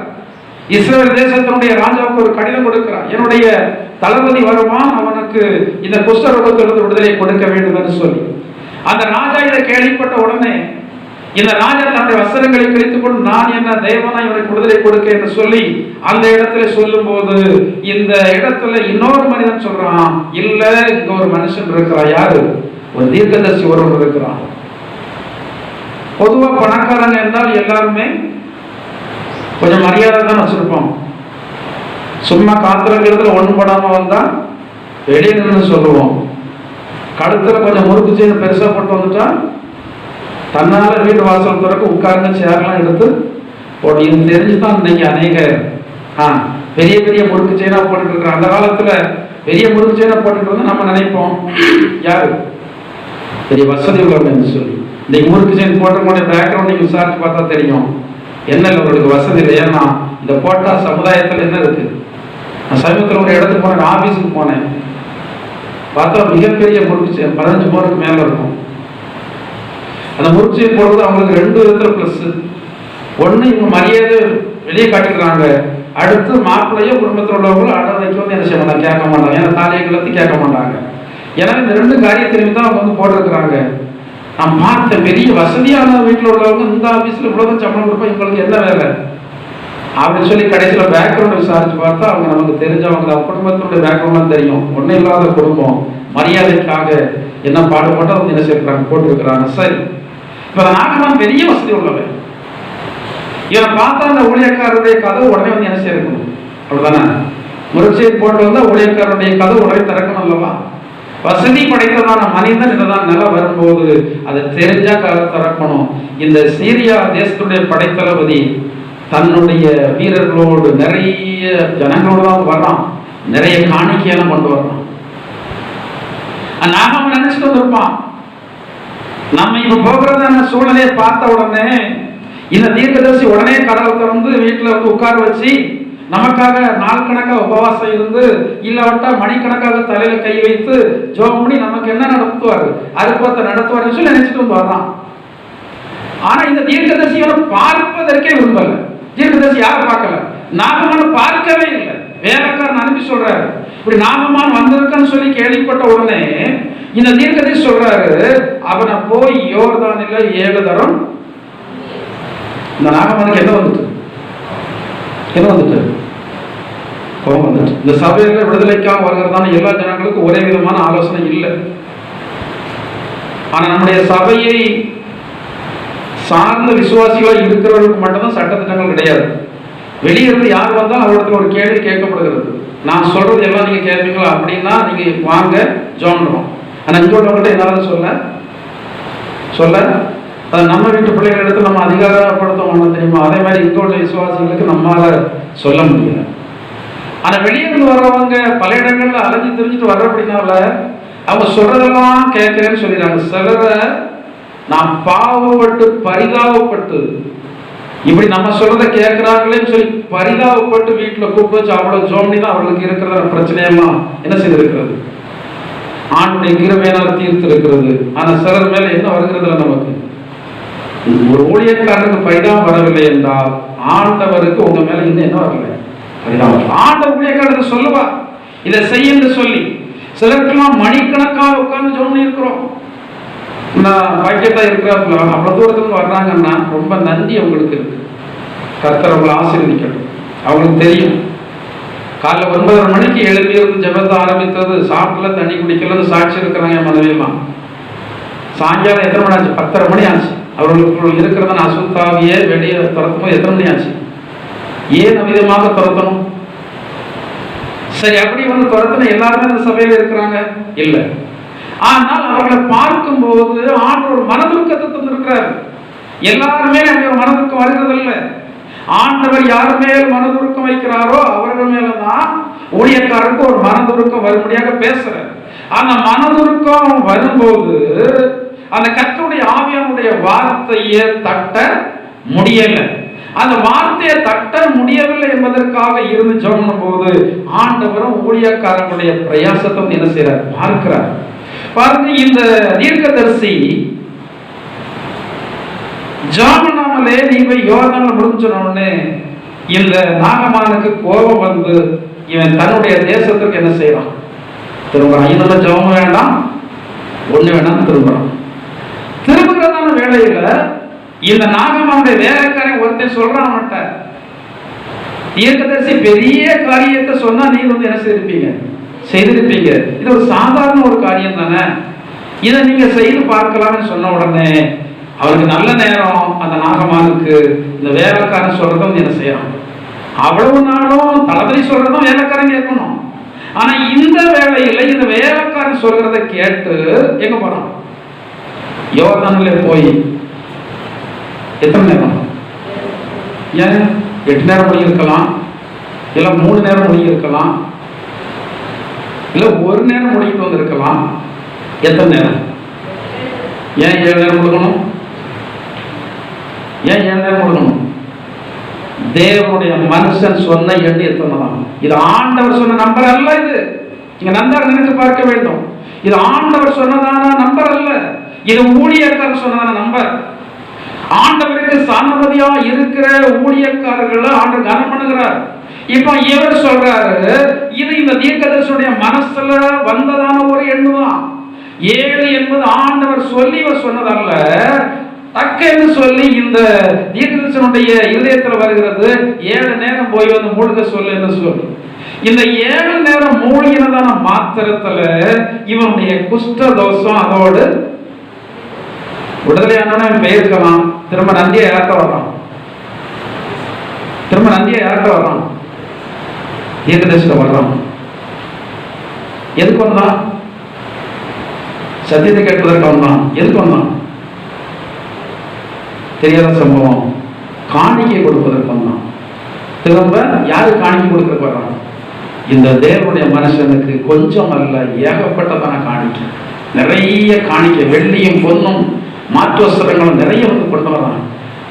இஸ்ரவேல் தேசத்தினுடைய ராஜாவுக்கு ஒரு கடிதம் கொடுக்கிறார். என்னுடைய தளபதி வருவான், அவனுக்கு இந்த குஷ்டரோகத்திலிருந்து விடுதலை கொடுக்க வேண்டும் என்று சொல்லி. அந்த ராஜா இதை கேள்விப்பட்ட உடனே இந்த ராஜா தன்னுடைய வஸ்திரங்களை கிழித்துக் கொண்டு, நான் என்ன தேவனா இவனுக்கு விடுதலை கொடுக்க என்று சொல்லி அந்த இடத்துல சொல்லும் போது இந்த இடத்துல இன்னொரு மனிதன் சொல்றான், இல்ல இங்க ஒரு மனுஷன் இருக்கிறான். யாரு? ஒரு தீர்க்கதரிசி ஒருவர் இருக்கிறான். பொதுவா பணக்காரங்க என்றால் எல்லாருமே கொஞ்சம் மரியாதை தான் வச்சிருப்போம். சும்மா காத்திரங்கிறதுல ஒண்ணு படாம வந்தா வெளியே நின்று சொல்லுவோம். கழுத்துல கொஞ்சம் முறுக்கு செய்து பெருசா போட்டு வந்துட்டா தன்னால வீட்டு வாசல் துறக்க உட்கார்ந்து சேர்லாம் எடுத்து போட்டு. இது தெரிஞ்சுதான் இன்னைக்கு அநேக பெரிய பெரிய முறுக்கு செயினா போட்டுட்டு இருக்கிறாங்க. அந்த காலத்துல பெரிய முறுக்கு செயினா போட்டுட்டு வந்து நம்ம நினைப்போம் யாரு பெரிய வசதி உள்ளவங்க சொல்லி. இன்னைக்கு முறுக்கு செயின் போட்டவங்களுடைய பேக்ரவுண்ட் நீங்க விசாரிச்சு பார்த்தா தெரியும். என்ன இல்லை, உங்களுக்கு வசதி இல்லை. ஏன்னா இந்த போட்டா சமுதாயத்தில் என்ன இருக்கு? நான் சமீபத்தில் ஒரு இடத்துக்கு போனேன், ஆபீஸுக்கு போனேன். பார்த்தா மிகப்பெரிய முறுக்கு செயின் 15 பவுனுக்கு மேல இருக்கும். அந்த முறுக்கு செயின் போடுறது அவங்களுக்கு 2 விதத்துல பிளஸ். ஒண்ணு இவங்க மரியாதை வெளியே காட்டிக்கிறாங்க. அடுத்து மாப்பிள்ளையோ குடும்பத்தில் உள்ளவங்களும் அடை வைக்க என்ன செய்ய மாட்டாங்க, கேட்க மாட்டாங்க. ஏன்னா தாலியை கிளத்தி கேட்க மாட்டாங்க. ஏன்னா இந்த 2 காரியத்திலையும் தான் அவங்க போட்டிருக்கிறாங்க. நான் பார்த்த பெரிய வசதியான வீட்டில் உள்ளவங்க இந்த ஆபீஸ்ல இவ்வளவு சம்பளம் கொடுப்போம், இவங்களுக்கு என்ன வேலை அப்படின்னு சொல்லி கடைசியில் பேக்ரவுண்ட் விசாரிச்சு பார்த்தா அவங்க நமக்கு தெரிஞ்சவங்க தான். குடும்பத்தினுடைய பேக்ரவுண்ட்லாம் தெரியும். ஒன்றும் இல்லாத குடும்பம், மரியாதைக்காக என்ன பாடுபட்டு அவங்க என்ன செய்யறாங்க போட்டுருக்கிறாங்க. சரி, இப்ப நாகமான் பெரிய வசதி உள்ளவன். இவனை பார்த்தா அந்த ஊழியக்காரருடைய கதவு உடனே வந்து என்ன செய்யணும், அப்படிதானே? முறைச்சை போட்டு வந்தா ஊழியக்காரருடைய கதவு உடனே திறக்கணும் அல்லவா? வசதி படைத்ததான மனிதன் இதுதான் நிலம் வரும்போது அதை தெரிஞ்சா கதவு திறக்கணும். இந்த சீரியா தேசத்துடைய படைத்தளபதி தன்னுடைய வீரர்களோடு நிறைய ஜனங்களோடு தான் வர்றான், நிறைய காணிக்கையெல்லாம் கொண்டு வர்றான். நாம நினைச்சிட்டு வந்திருப்பான், நம்ம இப்ப போகிறதான சூழ்நிலையை பார்த்த உடனே இந்த தீர்க்கதரிசி உடனே கதவை திறந்து வீட்டுல வந்து உட்கார வச்சு நமக்காக நாள் கணக்காக உபவாசம் இருந்து இல்லாவிட்டா மணிக்கணக்காக தலையில கை வைத்து ஜோம் பண்ணி நமக்கு என்ன நடத்துவாரு, அறுப்பத்தை நடத்துவாருன்னு சொல்லி நினைச்சிட்டு வந்து வர்றான். ஆனா இந்த தீர்க்கதரிசியோட பார்ப்பதற்கே விரும்பல. தீர்க்கதரிசி யாரும் பார்க்கல, நாகமான் பார்க்கவே இல்லை. வேலைக்காரன் அனுப்பி சொல்றாரு, இப்படி நாகமான் வந்திருக்கன்னு சொல்லி கேள்விப்பட்ட உடனே இந்த தீர்க்கதரிசி சொல்றாரு, அவனை போய் யோர்தானில 7 தரம். இந்த நாகமானுக்கு என்ன வந்துட்டு, என்ன வந்துட்டு, கோபம் வந்துட்டு. இந்த சபையில விடுதலைக்காக வருகிறதான எல்லா ஜனங்களுக்கும் ஒரே விதமான ஆலோசனை இல்லை. ஆனா நம்முடைய சபையை சார்ந்த விசுவாசிகளாக இருக்கிறவர்களுக்கு மட்டும்தான் சட்டத்திட்டங்கள் கிடையாது. வெளியிருந்து யார் வந்தாலும் அவரிடத்துல ஒரு கேள்வி கேட்கப்படுகிறது. நான் சொல்றது எல்லாம் நீங்க கேட்பீங்களா அப்படின்னா நீங்க வாங்க ஜோன்றோம். ஆனா இங்க உள்ளவங்கள்ட்ட என்னால சொல்ல அதை நம்ம வீட்டு பிள்ளைகள் எடுத்து நம்ம அதிகாரப்படுத்தணும் தெரியுமா? அதே மாதிரி இங்க உள்ள விசுவாசிகளுக்கு நம்மளால சொல்ல முடியல. ஆனா வெளியிருந்து வர்றவங்க பல இடங்கள்ல அலைஞ்சு தெரிஞ்சுட்டு வர்ற அப்படின்னால அவங்க சொல்றதெல்லாம் கேட்கிறேன்னு சொல்லிடுறாங்க. சிலரை நான் பாவப்பட்டு பரிதாபப்பட்டு இப்படி நம்ம சொல்றதை கேட்கிறாங்களேன்னு சொல்லி பரிதாபப்பட்டு வீட்டுல கூப்பிட்டு வச்சு அவ்வளவு ஜோம்னி தான் அவர்களுக்கு இருக்கிற பிரச்சனையெல்லாம் என்ன செய்திருக்கிறது, ஆண்டுடைய கிருபையினால் தீர்த்து இருக்கிறது. ஆனா சிலர் மேல என்ன வருகிறதுல நமக்கு ஒரு ஊழியக்காரனுக்கு பரிதாபம் வரவில்லை என்றால் ஆண்டவருக்கு உங்க மேல இன்னும் என்ன வரல பரிதாபம். ஆண்டவர் ஊழியக்காரனுக்கு சொல்லுவா இதை செய்ய சொல்லி. சிலருக்கெல்லாம் மணிக்கணக்காக உட்கார்ந்து ஜோம்னி இருக்கிறோம். நான் பாக்கியத்தா இருக்கிறாப்புல அவ்வளவு தூரத்துல வர்றாங்கன்னா ரொம்ப நன்றி அவங்களுக்கு இருக்கு. கர்த்தர் அவங்களை ஆசீர்வதிக்கட்டும். அவங்களுக்கு தெரியும் காலைல 9:30 மணிக்கு எழுப்பி இருந்து ஜெபத்தை ஆரம்பித்தது, சாப்பிடல தண்ணி குடிக்கலன்னு சாட்சி இருக்கிறாங்க என் மனைவியெல்லாம். சாயங்காலம் எத்தனை மணி ஆச்சு? 10:30 மணி ஆச்சு. அவர்களுக்கு இருக்கிறத அசுத்தாவியே வெளியே துரத்தும் எத்தனை மணி ஆச்சு? ஏன் அமிதமாக துரத்தணும்? சரி, அப்படி வந்து துரத்தணும் எல்லாருமே இந்த சபையில இருக்கிறாங்க இல்லை. ஆனால் அவர்களை பார்க்கும் போது ஆண்டவர் மனதுருக்கத்தை தந்திருக்கிறார். எல்லாருமே அப்படி ஒரு மனதுருக்கம் வருகிறது இல்லை. ஆண்டவர் யார் மேல் மனதுருக்கம் வைக்கிறாரோ அவர்கள் மேலதான் ஊழியக்காரருக்கு ஒரு மனதுருக்கம் வரும்படியாக பேசுறார். அந்த மனதுருக்கம் வரும்போது அந்த கர்த்தருடைய ஆவியானுடைய வார்த்தையை தட்ட முடியல. அந்த வார்த்தையை தட்ட முடியவில்லை என்பதற்காக இருந்து ஜெபம் போது ஆண்டவரும் ஊழியக்காரங்களுடைய பிரயாசத்தை என்ன செய்யறார் பார்க்கிறார். பாருங்க, இந்த தீர்க்கதரிசி ஜாமனாமலே நீ போய் யோர்தான்ல முடிஞ்சோன்னு இந்த நாகமானுக்கு கோபம் வந்து இவன் தன்னுடைய தேசத்துக்கு என்ன செய்யறான், திரும்புறான். இதனால ஜெபம் வேண்டாம், ஒண்ணு வேண்டாம், திரும்புறான். திரும்புகிறதான வேலையில இந்த நாகமானுடைய வேலைக்காரன் ஒருத்தர் சொல்றான், அவன்கிட்ட தீர்க்கதரிசி பெரிய காரியத்தை சொன்னா நீங்க வந்து என்ன செய்திருப்பீங்க. இது ஒரு சாதாரண ஒரு காரியம் தானே, இதை நீங்க செய்து பார்க்கலாம்னு சொன்ன உடனே அவருக்கு நல்ல நேரம். அந்த நாகமானுக்கு இந்த வேலைக்காரன் சொல்றதும் என்ன செய்யணும், அவ்வளவு நாளும் தளபதி சொல்றதும் வேலைக்காரன் கேட்கணும். ஆனா இந்த வேலையில இந்த வேலைக்காரன் சொல்றதை கேட்டு எங்க போறான், யோர்தானிலே போய் எத்தனை நேரம், ஏன் 8 நேரம் மொழி இருக்கலாம், இல்ல 3 நேரம் மொழி இருக்கலாம், இல்ல 1 நேரம் முடிக்கிட்டு வந்திருக்கலாம். எத்தனை நேரம், ஏன் 7 நேரம் கொடுக்கணும், ஏன் 7 நேரம் கொடுக்கணும்? தேவனுடைய மனுஷன் சொன்ன எண்ணி எத்தனை தான். இது ஆண்டவர் சொன்ன நம்பர் அல்ல. இது நீங்க நன்றாக நினைத்து பார்க்க வேண்டும். இது ஆண்டவர் சொன்னதான நம்பர் அல்ல, இது ஊழியக்காரர் சொன்னதான நம்பர். ஆண்டவருக்கு சாணபதியா இருக்கிற ஊழியக்காரர்களை ஆண்டவர் கனம் பண்ணுகிறார். இப்ப இவர் சொல்றாரு, இது இந்த தீர்க்கதரிசியுடைய மனசுல வந்ததான ஒரு எண்ணுதான். 7 என்பது ஆண்டவர் சொல்லி இவர் சொன்னதல்ல, தக்கன்னு சொல்லி இந்த தீர்க்கதரிசியுடைய இருதயத்தில் வருகிறது. 7 நேரம் போய் வந்து மூழ்க சொல்லு என்று சொல்லி இந்த 7 நேரம் மூழ்கினதான மாத்திரத்துல இவனுடைய குஷ்ட தோஷம் அதோடு விடுதலையான பெயர்க்கலாம். திரும்ப நந்தியை இறக்க வர்றான், திரும்ப நந்தியை இறக்க வர்றான், தீர்க்கதரிசில வர்றான். எதுக்கு வந்தான்? சத்தியத்தை கேட்பதற்கு வந்தான். எதுக்கு வந்தான்? தெரியாத சம்பவம். காணிக்கை கொடுப்பதற்கு வந்தான். திரும்ப யாரு காணிக்கை கொடுக்க வர்றான்? இந்த தேவனுடைய மனுஷனுக்கு கொஞ்சம் அல்ல, ஏகப்பட்டதான காணிக்கை, நிறைய காணிக்கை, வெள்ளியும் பொன்னும் மாற்று வஸ்திரங்களும் நிறைய வந்து கொண்டு வர்றான்.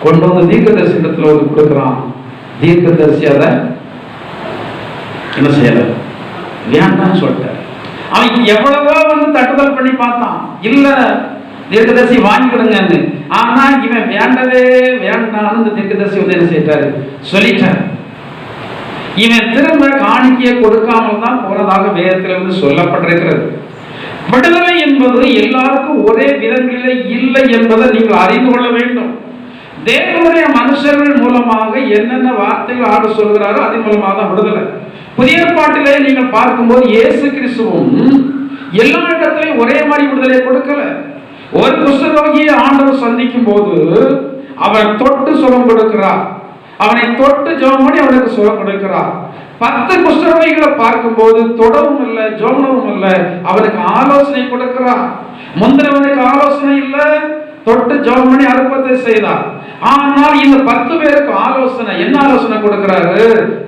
கொண்டு வந்து தீர்க்கதரிசி இடத்துல வந்து கொடுக்குறான். தீர்க்கதரிசி அதை என்ன செய்யல, வேண்டான்னு சொல்லிட்டார். அவன் எவ்வளவோ வந்து தட்டுதல் பண்ணி பார்த்தான், இல்ல தீர்க்கதரிசி வாங்கிக்கிடுங்கன்னு. ஆனா இவன் வேண்டவே வேண்டான்னு இந்த தீர்க்கதரிசி வந்து என்ன செய்யிட்டாரு, சொல்லிட்டார். இவன் திரும்ப காணிக்கையை கொடுக்காமல் தான் போனதாக வேதத்தில் வந்து சொல்லப்பட்டிருக்கிறது. விடுதலை என்பது எல்லாருக்கும் ஒரே விதங்களிலே இல்லை என்பதை நீங்கள் அறிந்து கொள்ள வேண்டும். தேவனுடைய மனுஷர்கள் மூலமாக என்னென்ன வார்த்தைகள் ஆண்டு சொல்கிறாரோ அதன் மூலமாக தான் விடுதலை. புதிய ஏற்பாட்டிலே நீங்கள் பார்க்கும்போது இயேசு கிறிஸ்துவும் எல்லா இடத்திலையும் ஒரே மாதிரி விடுதலை கொடுக்கல. ஒரு குஷ்டரோகியை ஆண்டவர் சந்திக்கும் போது அவன் தொட்டு சுகம் கொடுக்கிறார், அவனை தொட்டு ஜெபம் பண்ணி அவனுக்கு சுகம் கொடுக்கிறார். 10 குஷ்டரோகிகளை பார்க்கும்போது தொடவும் இல்லை, ஜோமனவும் இல்லை, அவனுக்கு ஆலோசனை கொடுக்கிறார். முந்தினவனுக்கு ஆலோசனை இல்லை, தொட்டு ஜெபம் பண்ணி அற்புதத்தை செய்தார். ஆனால் இந்த 10 பேருக்கு ஆலோசனை, என்ன ஆலோசனை கொடுக்கிறாரு?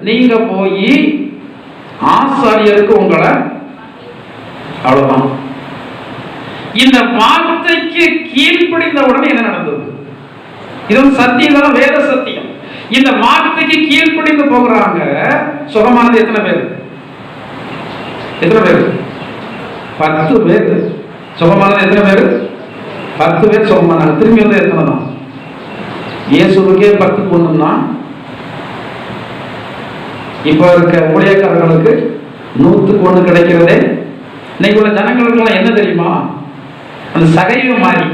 நீங்க போய் ஆசாரியருக்கு உங்களை, அவ்வளவுதான். இந்த வார்த்தைக்கு கீழ்ப்படிந்த உடனே என்ன நடந்தது? இது சத்தியம் தான், வேத சத்தியம். இந்த வார்த்தைக்கு கீழ்ப்படிந்து போகிறாங்க. சுகமானது எத்தனை பேர்? எத்தனை பேர்? 10 பேர். சுகமானது எத்தனை பேர்? 10 பேர் சுகமானாங்க. திரும்பி வந்து எத்தனை தான்? இயேசுக்கே 10 பொண்ணுன்னா இப்ப இருக்க ஊழியக்காரர்களுக்கு 100க்கு 1 கிடைக்கிறதே. இன்னைக்கு உள்ள ஜனங்களுக்கெல்லாம் என்ன தெரியுமா? அந்த சகைவு மாறி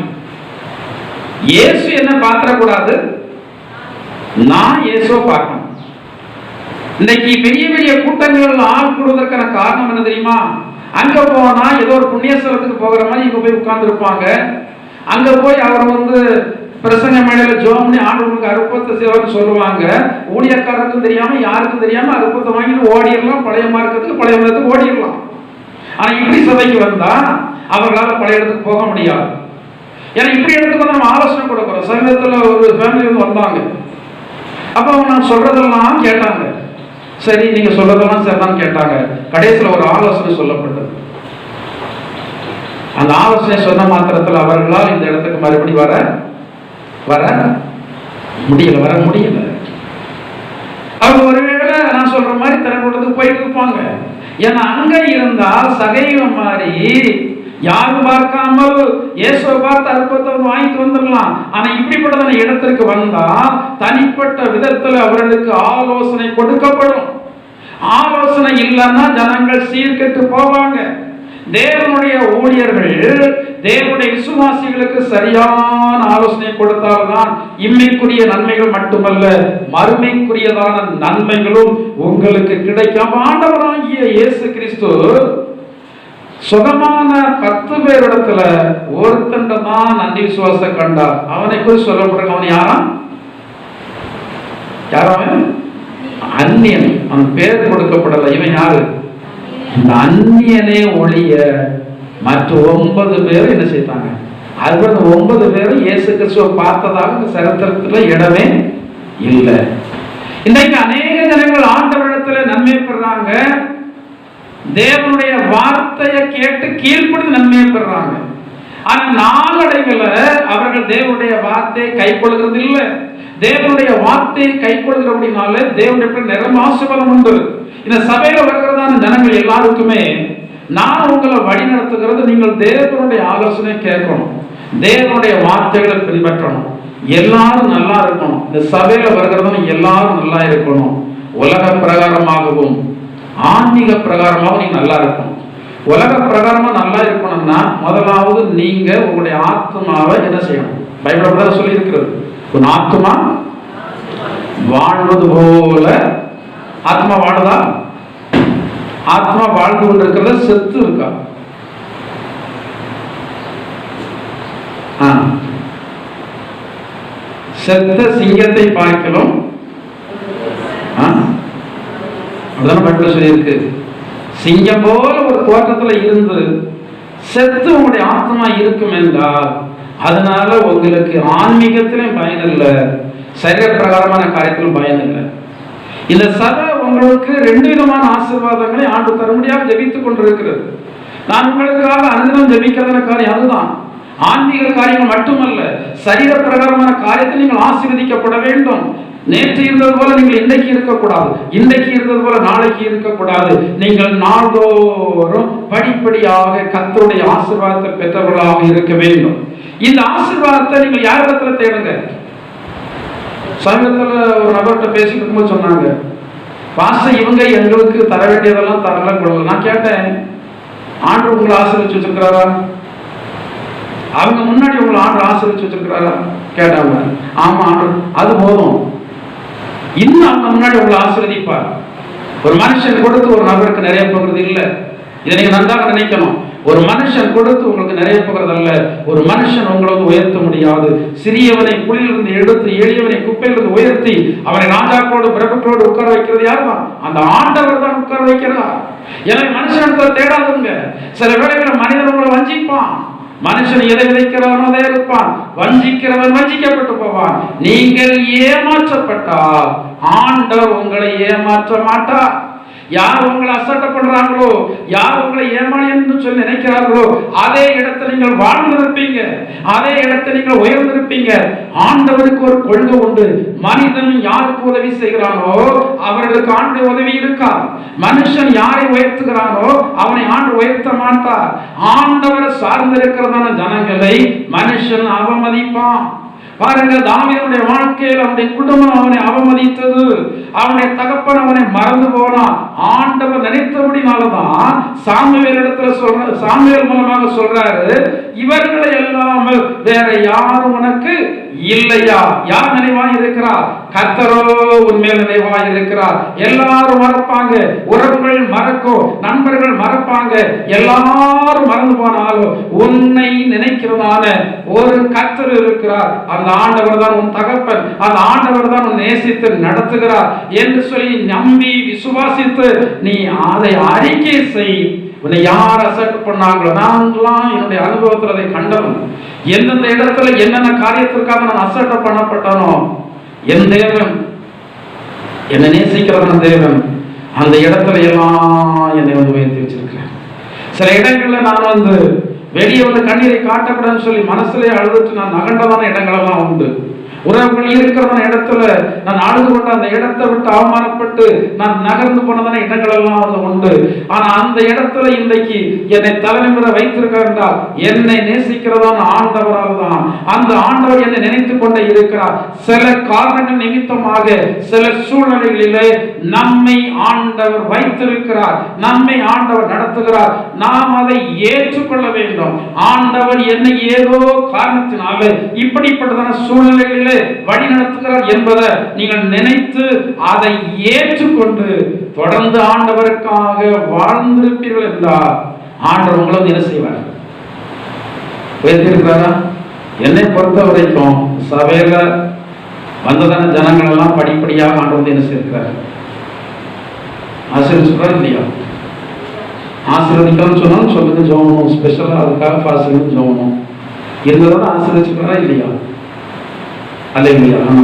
இயேசு என்ன பாத்திரக்கூடாது, நான் இயேசுவை பார்க்கணும். இன்னைக்கு பெரிய பெரிய கூட்டங்கள் ஆள் கூடுவதற்கான காரணம் என்ன தெரியுமா? அங்க போனா ஏதோ ஒரு புண்ணியஸ்தலத்துக்கு போகிற மாதிரி இங்க போய் உட்கார்ந்து இருப்பாங்க. அங்க போய் அவர் வந்து பிரசங்க மேடையில ஜோம்னி ஆண்டவருக்கு அற்புதத்தை செய்வார்னு சொல்லுவாங்க. ஊழியக்காரருக்கும் தெரியாம யாருக்கும் தெரியாம அற்புதத்தை வாங்கிட்டு ஓடிடலாம், பழைய மார்க்கத்துக்கு பழைய மதத்துக்கு ஓடிடலாம். ஆனா இப்படி சபைக்கு வந்தா அவர்களால் பழைய இடத்துக்கு போக முடியாது. ஏன்னா இப்படி இடத்துக்கு வந்து நம்ம ஆலோசனை கொடுக்குறோம். சமீபத்தில் ஒரு ஃபேமிலி வந்து வந்தாங்க. அப்ப அவங்க நான் சொல்றதெல்லாம் கேட்டாங்க. சரி நீங்க சொல்றதெல்லாம் சரிதான் கேட்டாங்க. கடைசியில் ஒரு ஆலோசனை சொல்லப்பட்டது. அந்த ஆலோசனை சொன்ன மாத்திரத்தில் அவர்களால் இந்த இடத்துக்கு மறுபடி வர முடியல. அவங்க ஒருவேளை நான் சொல்ற மாதிரி திறக்கூடத்துக்கு போயிட்டு இருப்பாங்க. ஏன்னா அங்க இருந்தால் சகைவம் மாதிரி யாரும் பார்க்காமல் இயேசுவை பார்த்து அற்புதத்தை வாங்கிட்டு வந்துடலாம். ஆனா இப்படிப்பட்டதான இடத்திற்கு வந்தா தனிப்பட்ட விதத்துல அவர்களுக்கு ஆலோசனை கொடுக்கப்படும். ஆலோசனை இல்லைன்னா ஜனங்கள் சீர்கெட்டு போவாங்க. தேவனுடைய ஊழியர்கள் தேவனுடைய விசுவாசிகளுக்கு சரியான ஆலோசனை கொடுத்தால்தான் இம்மைக்குரிய நன்மைகள் மட்டுமல்ல மறுமைக்குரியதான நன்மைகளும் உங்களுக்கு கிடைக்கும். ஆண்டவராகிய இயேசு கிறிஸ்து சுகமான 10 பேரிடத்துல ஒருத்தண்ட தான் நன்றி விசுவாசம் கண்டார். அவனை குறித்து சொல்லப்படுற அவன் யாரும் அந்நியன். அவன் பேர் கொடுக்கப்படல. இவன் யாரு? இந்த அந்நியனே ஒழிய மற்ற 9 பேரும் என்ன செய்தாங்க? அது 9 பேரும் இயேசு கிறிஸ்துவை பார்த்ததாக சரித்திரத்துல இடமே இல்லை. இன்றைக்கு அநேக ஜனங்கள் ஆண்டவரிடத்துல நன்மை பெறாங்க. தேவனுடைய வார்த்தையை கேட்டு கீழ்ப்படிந்து நன்மையை பெறாங்க. ஆனா நாளடைவில் அவர்கள் தேவனுடைய வார்த்தையை கைக்கொள்கிறது இல்லை. தேவனுடைய வார்த்தையை கைக்கொள்கிற அப்படின்னால தேவனுடைய நிறம் ஆசீர்வாதம் உண்டு. இந்த சபையில வருகிறதான ஜனங்கள் எல்லாருக்குமே நான் உங்களை வழி நடத்துகிறது, நீங்கள் தேவனுடைய ஆலோசனை கேட்கணும், தேவனுடைய வார்த்தைகளை பின்பற்றணும், எல்லாரும் நல்லா இருக்கணும். இந்த சபையில வருகிறதும் எல்லாரும் நல்லா இருக்கணும். உலக பிரகாரமாகவும் ஆன்மீக பிரகாரமாகவும் நீங்க நல்லா இருக்கணும். உலக பிரகாரமா நல்லா இருக்கணும்னா முதலாவது நீங்க உங்களுடைய ஆத்மாவை என்ன செய்யணும்? பைபிள் சொல்லி இருக்கிறது, உன் ஆத்மா வாழ்வது போல. ஆத்மா வாடுதா? ஆத்மா வாழ்ந்து கொண்டிருக்கிறத செத்து இருக்கா? செத்த சிங்கத்தை பார்க்கலாம் அப்படிதான் பைபிள் சொல்லியிருக்கு. சிங்கம் போல ஒரு தோற்றத்துல இருந்து செத்து உங்களுடைய ஆத்மா இருக்கும் என்றால் அதனால உங்களுக்கு ஆன்மீகத்திலும் பயன் இல்லை, சரீர பிரகாரமான காரியத்திலும் பயன் இல்லை. இந்த சபை உங்களுக்கு 2 விதமான ஆசீர்வாதங்களை ஆண்டு தரும்படியாக ஜெபித்துக் கொண்டிருக்கிறது. நான் உங்களுக்காக அனுதினம் ஜெபிக்கிறதான காரியம் அதுதான். ஆன்மீக காரியங்கள் மட்டுமல்ல, சரீர பிரகாரமான காரியத்தை நீங்கள் ஆசீர்வதிக்கப்பட வேண்டும். நேற்று இருந்தது போல நீங்கள் இன்றைக்கு இருக்கக்கூடாது, இன்றைக்கு இருந்தது போல நாளைக்கு இருக்கக்கூடாது. நீங்கள் நாள்தோறும் படிப்படியாக கர்த்தருடைய ஆசீர்வாதத்தை பெற்றவர்களாக இருக்க வேண்டும். இந்த ஆசீர்வாதத்தை நீங்கள் யாரிடத்துல தேடுங்க. சமீபத்தில் ஒரு நபர்கிட்ட பேசிட்டு இருக்கும்போது சொன்னாங்க, பாஸ்டர் இவங்க எங்களுக்கு தர வேண்டியதெல்லாம் தரல கொடுக்கல. நான் கேட்டேன், ஆண்டு உங்களை ஆசீர்வதிச்சு வச்சிருக்கிறாரா? அவங்க முன்னாடி உங்களை ஆண்டு ஆசீர்வதிச்சு வச்சிருக்கிறாரா கேட்டாங்க. ஆமா ஆண்டு, அது போதும். இன்னும் அவங்க முன்னாடி உங்களை ஆசீர்வதிப்பார். ஒரு மனுஷன் கொடுத்து ஒரு நபருக்கு நிறைய போகிறது இல்லை. இதை நீங்க நன்றாக நினைக்கணும். ஒரு மனுஷன் கொடுத்து உங்களுக்கு நிறைய போகிறது அல்ல. ஒரு மனுஷன் உங்களை உயர்த்த முடியாது. சிறியவனை குழியிலிருந்து எடுத்து எளியவனை குப்பையிலிருந்து உயர்த்தி அவனை ராஜாக்களோடு பிரபுக்களோடு உட்கார வைக்கிறது யார் தான்? அந்த ஆண்டவர் தான் உட்கார வைக்கிறார். எனவே மனுஷன் தேடாதுங்க. சில வேளைகளில் மனிதன் உங்களை வஞ்சிப்பான். மனுஷன் எதை விதைக்கிறானோ அதே இருப்பான். வஞ்சிக்கிறவன் வஞ்சிக்கப்பட்டு போவான். நீங்கள் ஏமாற்றப்பட்டால் ஆண்டவர் உங்களை ஏமாற்ற மாட்டார். யார் உங்களை அசட்டை பண்றாங்களோ, யார் உங்களை ஏமாளி என்று சொல்லி நினைக்கிறார்களோ அதே இடத்துல நீங்கள் வாழ்ந்திருப்பீங்க, அதே இடத்துல நீங்கள் உயர்ந்திருப்பீங்க. ஆண்டவருக்கு ஒரு கொள்கை உண்டு. மனிதன் யாருக்கு உதவி செய்கிறானோ அவர்களுக்கு ஆண்டு உதவி இருக்கா. மனுஷன் யாரை உயர்த்துகிறானோ அவனை ஆண்டு உயர்த்த மாட்டார். ஆண்டவரை சார்ந்திருக்கிறதான ஜனங்களை மனுஷன் அவமதிப்பான். பாருங்க, தாவீதுடைய வாழ்க்கையில் அவனுடைய குடும்பம் அவனை அவமதித்தது. அவனுடைய தகப்பன் அவனை மறந்து போனான். ஆண்டவர் நினைத்தபடினாலதான் சாமுவேல் இடத்துல சாமுவேல் மூலமாக சொல்றாரு, இவர்களை எல்லாமல் வேற யாரும் உனக்கு இல்லையா? யார் நினைவாய் இருக்கிறார்? கர்த்தரோ உன்மேல் நினைவாய் இருக்கிறார். எல்லாரும் மறப்பாங்க, உறவுகள் மறக்கும், நண்பர்கள் மறப்பாங்க, எல்லாரும் மறந்து போனாலும் உன்னை நினைக்கிறதான ஒரு கர்த்தர் இருக்கிறார். அந்த ஆண்டவர் தான் உன் தகப்பன், அந்த ஆண்டவர் தான் உன் நேசித்து நடத்துகிறார் என்று சொல்லி நம்பி விசுவாசித்து நீ அதை அறிக்கை செய். உன்னை யார் அசட்டு பண்ணாங்களோ, நான்லாம் என்னுடைய அனுபவத்தில் அதை கண்டவன். எந்தெந்த இடத்துல என்னென்ன காரியத்திற்காக நான் அசட்டை பண்ணப்பட்டனோ, என் தேவன் என்னை நேசிக்கிறவன் தேவன் அந்த இடத்துல எல்லாம் என்னை உயர்த்தி வச்சிருக்கிறேன். சில இடங்கள்ல நான் வெளியே கண்ணீரை காட்டக்கூடாதுன்னு சொல்லி மனசுலேயே அழுதுட்டு நான் நகண்டதான இடங்களெல்லாம் உண்டு. உறவுகள் இருக்கிறதான இடத்துல நான் அழுது கொண்டு அந்த இடத்தை விட்டு அவமானப்பட்டு நான் நகர்ந்து போனதான இடங்கள் எல்லாம் உண்டு. ஆனா அந்த இடத்துல இன்றைக்கு என்னை தலைநிமிர வைத்திருக்கிறார் என்றால் என்னை நேசிக்கிறதான ஆண்டவரால் தான். அந்த ஆண்டவர் என்னை நினைத்து கொண்டே இருக்கிறார். சில காரணங்கள் நிமித்தமாக சில சூழ்நிலைகளிலே நம்மை ஆண்டவர் வைத்திருக்கிறார், நம்மை ஆண்டவர் நடத்துகிறார். நாம் அதை ஏற்றுக்கொள்ள வேண்டும். ஆண்டவர் என்னை ஏதோ காரணத்தினால இப்படிப்பட்டதான சூழ்நிலைகளில் வழி நடத்துகிறார் என்பதை நீங்கள் நினைத்து அதை ஏற்றுக்கொண்டு தொடர்ந்து ஆண்டவருக்காக வாழ்ந்திருப்பீர்கள் என்றால் ஆண்டவர் உங்களை என்ன செய்வார்? உயர்த்திருக்கிறாரா? என்னை பொறுத்த வரைக்கும் சபையில வந்ததான ஜனங்கள் எல்லாம் படிப்படியாக ஆண்டவர் என்ன செய்கிறார்? ஆசீர்வதிக்கிறார் இல்லையா? ஆசீர்வதிக்கணும்னு சொன்னாலும் சொல்லுங்க, ஜோமணும். ஸ்பெஷலா அதுக்காக பாசிங்க ஜோமணும். இருந்ததோட ஆசீர்வதிச்சுக்கிறா இல்லையா? அல்ல இல்லையா? ஆமா,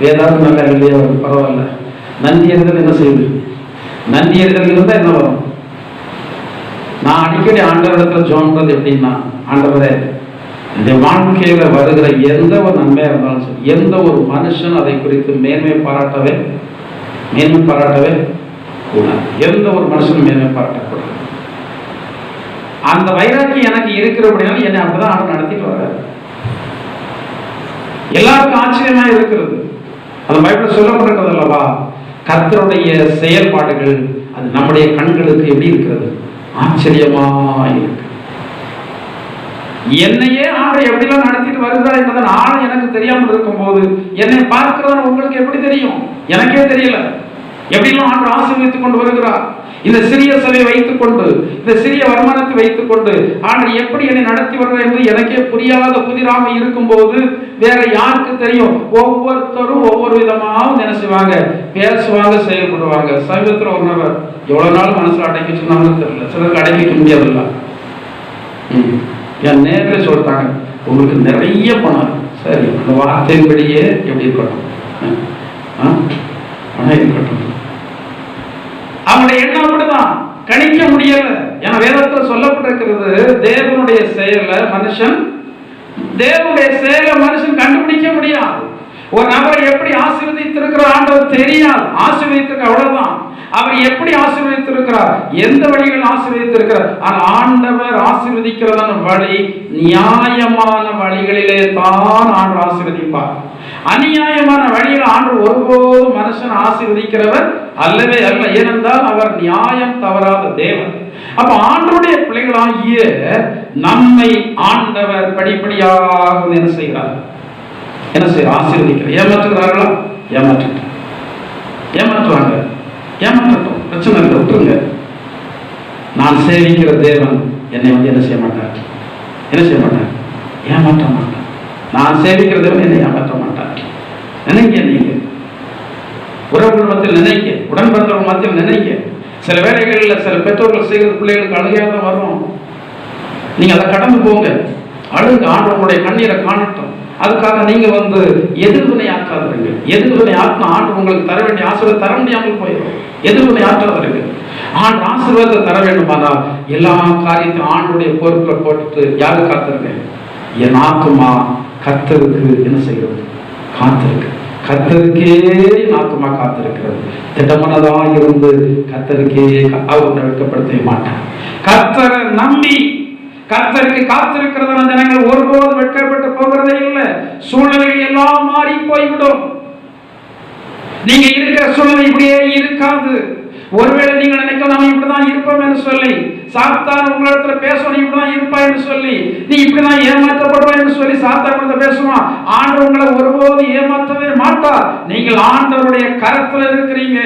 வேதாந்தம் நல்லா இல்லையா? பரவாயில்ல. நன்றி எறிதல் என்ன செய்யுது? நன்றி எறிதல் இருந்தா என்ன வரும்? நான் அடிக்கடி ஆண்டவரிடத்துல ஜோம்ன்றது எப்படின்னா, ஆண்டவரே இந்த வாழ்க்கையில வருகிற எந்த ஒரு நன்மையா இருந்தாலும் சரி, எந்த ஒரு மனுஷன் அதை குறித்து மேன்மை பாராட்டவே கூடாது. எந்த ஒரு மனுஷனும் மேன்மை பாராட்டக்கூடாது. அந்த வைராக்கியம் எனக்கு இருக்கிறபடினால என்னை அப்படிதான் ஆண்டு நடத்திட்டு வர்றாரு. எல்லாருக்கும் ஆச்சரியமா இருக்கிறது. அந்த பைபிள் சொல்லப்பட்டிருக்கிறது அல்லவா, கர்த்தருடைய செயல்பாடுகள் அது நம்முடைய கண்களுக்கு எப்படி இருக்கிறது? ஆச்சரியமா இருக்கு. என்னையே ஆண்டவர் எப்படிலாம் நடத்திட்டு வருகிறார் என்பதை நானும் எனக்கு தெரியாமல் இருக்கும் போது என்னை பார்க்கிறதா உங்களுக்கு எப்படி தெரியும்? எனக்கே தெரியல. எப்படிலாம் ஆண்டவர் ஆசீர்வதித்துக் கொண்டு வருகிறார். இந்த சிறிய சபையை வைத்துக் கொண்டு, இந்த சிறிய வருமானத்தை வைத்துக் கொண்டு ஆண்டவர் எப்படி என்னை நடத்தி வர்றார் என்று எனக்கே புரியாத புதிராக இருக்கும் போது வேற யாருக்கு தெரியும்? ஒவ்வொருத்தரும் ஒவ்வொரு விதமாக என்ன செய்வாங்க, பேசுவாங்க, செயல்படுவாங்க. சமீபத்தில் ஒரு நபர் எவ்வளவு நாள் மனசுல அடக்கி சொன்னாங்கன்னு தெரியல, சிலருக்கு அடக்கிக்க முடியாதுல்ல. என் நேரில் சொல்லிட்டாங்க, உங்களுக்கு நிறைய பணம். சரி, அந்த வார்த்தையின்படியே எப்படி இருக்கட்டும், பணம் இருக்கட்டும். அவனுடைய எண்ணம் அப்படிதான், கணிக்க முடியல. ஏன்னா வேதத்தில் சொல்லப்பட்டிருக்கிறது, தேவனுடைய செயலை மனுஷன் கண்டுபிடிக்க முடியாது. ஒரு நபரை எப்படி ஆசீர்வதித்திருக்கிற ஆண்டவர் தெரியாது. ஆசீர்வதித்திருக்க அவ்வளவுதான். அவர் எப்படி ஆசீர்வதித்திருக்கிறார், எந்த வழிகள் ஆசீர்வதித்திருக்கிறார். ஆனால் ஆண்டவர் ஆசீர்வதிக்கிறதான வழி நியாயமான வழிகளிலே தான் ஆண்டவர் ஆசீர்வதிப்பார். அநியாயமான வழியில் ஆண்டவர் ஒருபோதும் மனுஷன் ஆசீர்வதிக்கிறவர் அல்லவே அல்ல. ஏனென்றால் அவர் நியாயம் தவறாத தேவன். அப்ப ஆண்டவருடைய பிள்ளைகளாகிய நம்மை ஆண்டவர் படிப்படியாக என்ன செய்கிறார், ஆசீர்வதிக்கிறார். ஏமாற்றுகிறார்களா? ஏமாற்றுவாங்க, ஏமாற்றட்டும், பிரச்சனை இல்லை, விட்டுருங்க. நான் சேவிக்கிற தேவன் என்னை என்ன செய்ய மாட்டார், ஏமாற்ற மாட்டார். நான் சேவிக்கிற தேவன் என்னை ஏமாற்ற மாட்டார். நினைக்க, நீங்க உறவுகள் மத்தியில் நினைக்க, உடன்பிறந்தவர்கள் மத்தியில் நினைக்க. சில வேளைகளில் சில பெற்றோர்கள் செய்கிற பிள்ளைகளுக்கு அழுகையாக தான் வரும். நீங்க அதை கடந்து போங்க, அழுங்க, ஆண்டவருடைய கண்ணீரை காணட்டும். அதுக்காக நீங்க எதிர்வினை ஆற்றாதீங்க. எதிர்வினை ஆற்றின ஆண்டு உங்களுக்கு தர வேண்டிய ஆசீர்வாதம் தர முடியாமல் போயிடும். எதிர்வினை ஆற்றாதீங்க. ஆண்டு ஆசீர்வாதத்தை தர வேண்டுமானால் எல்லா காரியத்தையும் ஆண்டுடைய பொறுப்பில் போட்டுட்டு யாரு காத்திருங்க, என் ஆத்துமா கர்த்தருக்கு என்ன செய்கிறது, காத்திருக்கு. கர்த்தருக்கே என் ஆத்துமா காத்திருக்கிறது. திட்டமானதாக இருந்து கர்த்தருக்கே அவரை வெட்கப்படுத்த மாட்டான். கர்த்தரை நம்பி கர்த்தருக்கு காத்திருக்கிறதான ஜனங்கள் ஒருபோது வெட்கப்பட்டு போகிறதே இல்லை. சூழ்நிலைகள் எல்லாம் மாறி போய்விடும். நீங்க இருக்கிற சூழ்நிலை இப்படியே இருக்காது. ஒருவேளை நீங்க நினைக்கலாம் நம்ம இப்படிதான் இருப்போம் என்று சொல்லி, சாத்தான் உங்களிடத்துல பேசணும் இப்படிதான் இருப்பா என்று சொல்லி, நீ இப்படிதான் ஏமாற்றப்படுவா என்று சொல்லி சாத்தான் பேசுவான். ஆண்டவர் உங்களை ஒருபோது ஏமாற்றவே மாட்டார். நீங்கள் ஆண்டவருடைய கரத்தில் இருக்கிறீங்க,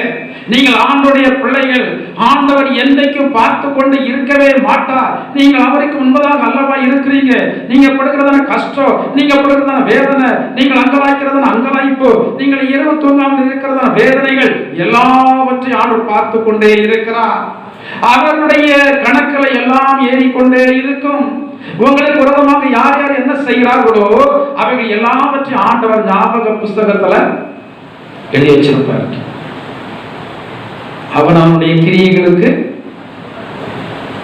நீங்கள் ஆண்டவருடைய பிள்ளைகள். ஆண்டவர் என்றைக்கும் பார்த்து கொண்டு இருக்கவே மாட்டார். நீங்கள் அவருக்கு முன்பதாக அல்லவா இருக்கிறீங்க. நீங்க படுகிறதான கஷ்டம், நீங்க படுகிறதான வேதனை, நீங்கள் அங்கலாய்க்கிறதான அங்கலாய்ப்பு, நீங்கள் இரவு தூங்காமல் இருக்கிறதான வேதனைகள் எல்லாவற்றையும் ஆண்டவர் பார்த்து கொண்டே இருக்கிறார். அவருடைய கணக்குகளை எல்லாம் ஏறிக்கொண்டே இருக்கும். உங்களுக்கு விரோதமாக யார் யார் என்ன செய்கிறார்களோ அவைகள் எல்லாவற்றையும் ஆண்டவர் ஞாபக புஸ்தகத்துல எழுதி வச்சிருப்பார். அவன் அவனுடைய கிரியைகளுக்கு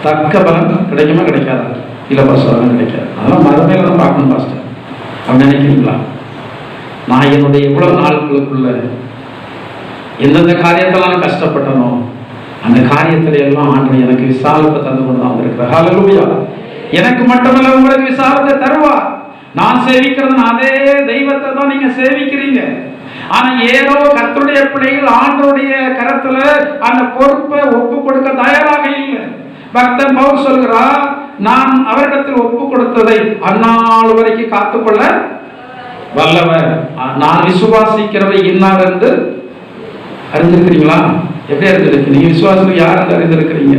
தக்க பலன் கிடைக்குமா கிடைக்காதா? இலவச பலன் கிடைக்காது. அதெல்லாம் மறுமையில தான் பார்க்கணும் பாஸ்டர். அவன் நினைக்கிறீங்களா, நான் என்னுடைய இவ்வளவு நாட்களுக்குள்ள எந்தெந்த காரியத்தெல்லாம் கஷ்டப்பட்டனோ அந்த காரியத்துல எல்லாம் ஆண்டவர் எனக்கு விசாலத்தை தந்து கொண்டு தான் வந்திருக்கிறார். ஹல்லேலூயா. எனக்கு மட்டுமல்ல உங்களுக்கு விசாலத்தை தருவார். நான் சேவிக்கிறது அதே தெய்வத்தை தான் நீங்க சேவிக்கிறீங்க. ஆனா ஏதோ கர்த்தருடைய பிள்ளைகள் ஆண்டவருடைய கரத்துல அந்த பொறுப்பை ஒப்பு கொடுக்க தயாராக இல்லை. பக்தன் பவுல் சொல்கிறார், நான் அவரிடத்தில் ஒப்பு கொடுத்ததை அந்நாள் வரைக்கும் காத்துக்கொள்ள வல்லவர். நான் விசுவாசிக்கிறவை இன்னார் என்று அறிந்திருக்கிறீங்களா? எப்படி அறிந்திருக்கு? நீங்க விசுவாசம் யார் என்று அறிந்திருக்கிறீங்க?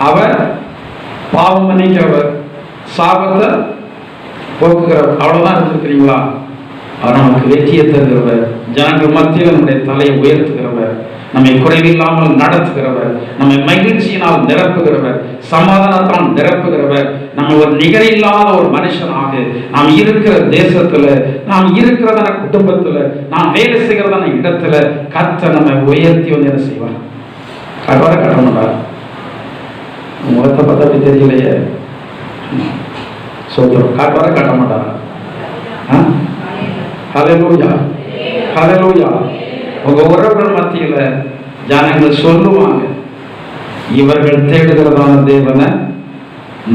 அவர் பாவம் மன்னிக்கிறவர், சாபத்தை போக்குகிறவர், அவ்வளவுதான் அறிந்திருக்கிறீங்களா? அவர் நமக்கு வெற்றியை தருகிறவர், ஜனங்கள் மத்தியில் நம்முடைய தலையை உயர்த்துகிறவர், நம்மை குறைவில்லாமல் நடத்துகிறவர், நம்மை மகிழ்ச்சியினால் நிரப்புகிறவர், சமாதானத்தால் நிரப்புகிறவர், நம்ம ஒரு நிகரில்லாத ஒரு மனுஷனாக நாம் இருக்கிற தேசத்துல, நாம் இருக்கிறதான குடும்பத்துல, நாம் வேலை செய்கிறதான இடத்துல கர்த்தர் நம்மை உயர்த்தி என்ன செய்வார்? கட்டவர கட்ட மாட்டார். முகத்தை பார்த்தா அப்படி தெரியலையே, சோதரம் கட்டவர கட்ட மாட்டாரா? ஹல்லேலூயா, ஹல்லேலூயா. உங்க உறவுகள் மத்தியில ஜனங்கள் சொல்லுவாங்க, இவர்கள் தேடுகிறதான தேவனை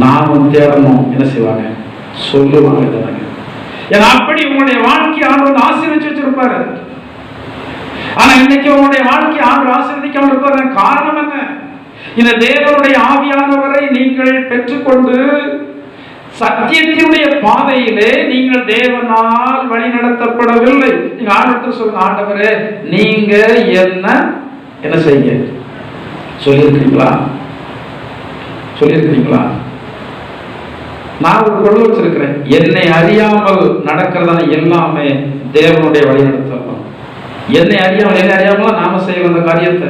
நாமும் தேடணும் என்ன செய்வாங்க, சொல்லுவாங்க ஜனங்கள். ஏன்னா அப்படி உங்களுடைய வாழ்க்கை ஆண்டவர் ஆசீர்வதிச்சு வச்சிருப்பாரு. ஆனா இன்னைக்கு உங்களுடைய வாழ்க்கை ஆண்டவர் ஆசீர்வதிக்காம இருப்பாரு. காரணம் என்ன? இந்த தேவனுடைய ஆவியானவரை நீங்கள் பெற்றுக்கொண்டு சத்தியத்தினுடைய பாதையிலே நீங்கள் தேவனால் வழி நடத்தப்படவில்லை. நீங்க ஆண்டவர்கிட்ட சொல்லுங்க, ஆண்டவரே நீங்க என்ன செய்ய சொல்லியிருக்கிறீங்களா? சொல்லியிருக்கிறீங்களா? நான் ஒரு கொள்கை வச்சிருக்கிறேன், என்னை அறியாமல் நடக்கிறதான எல்லாமே தேவனுடைய வழிநடத்தலாம். என்னை அறியாமல் நாம செய்யல அந்த காரியத்தை,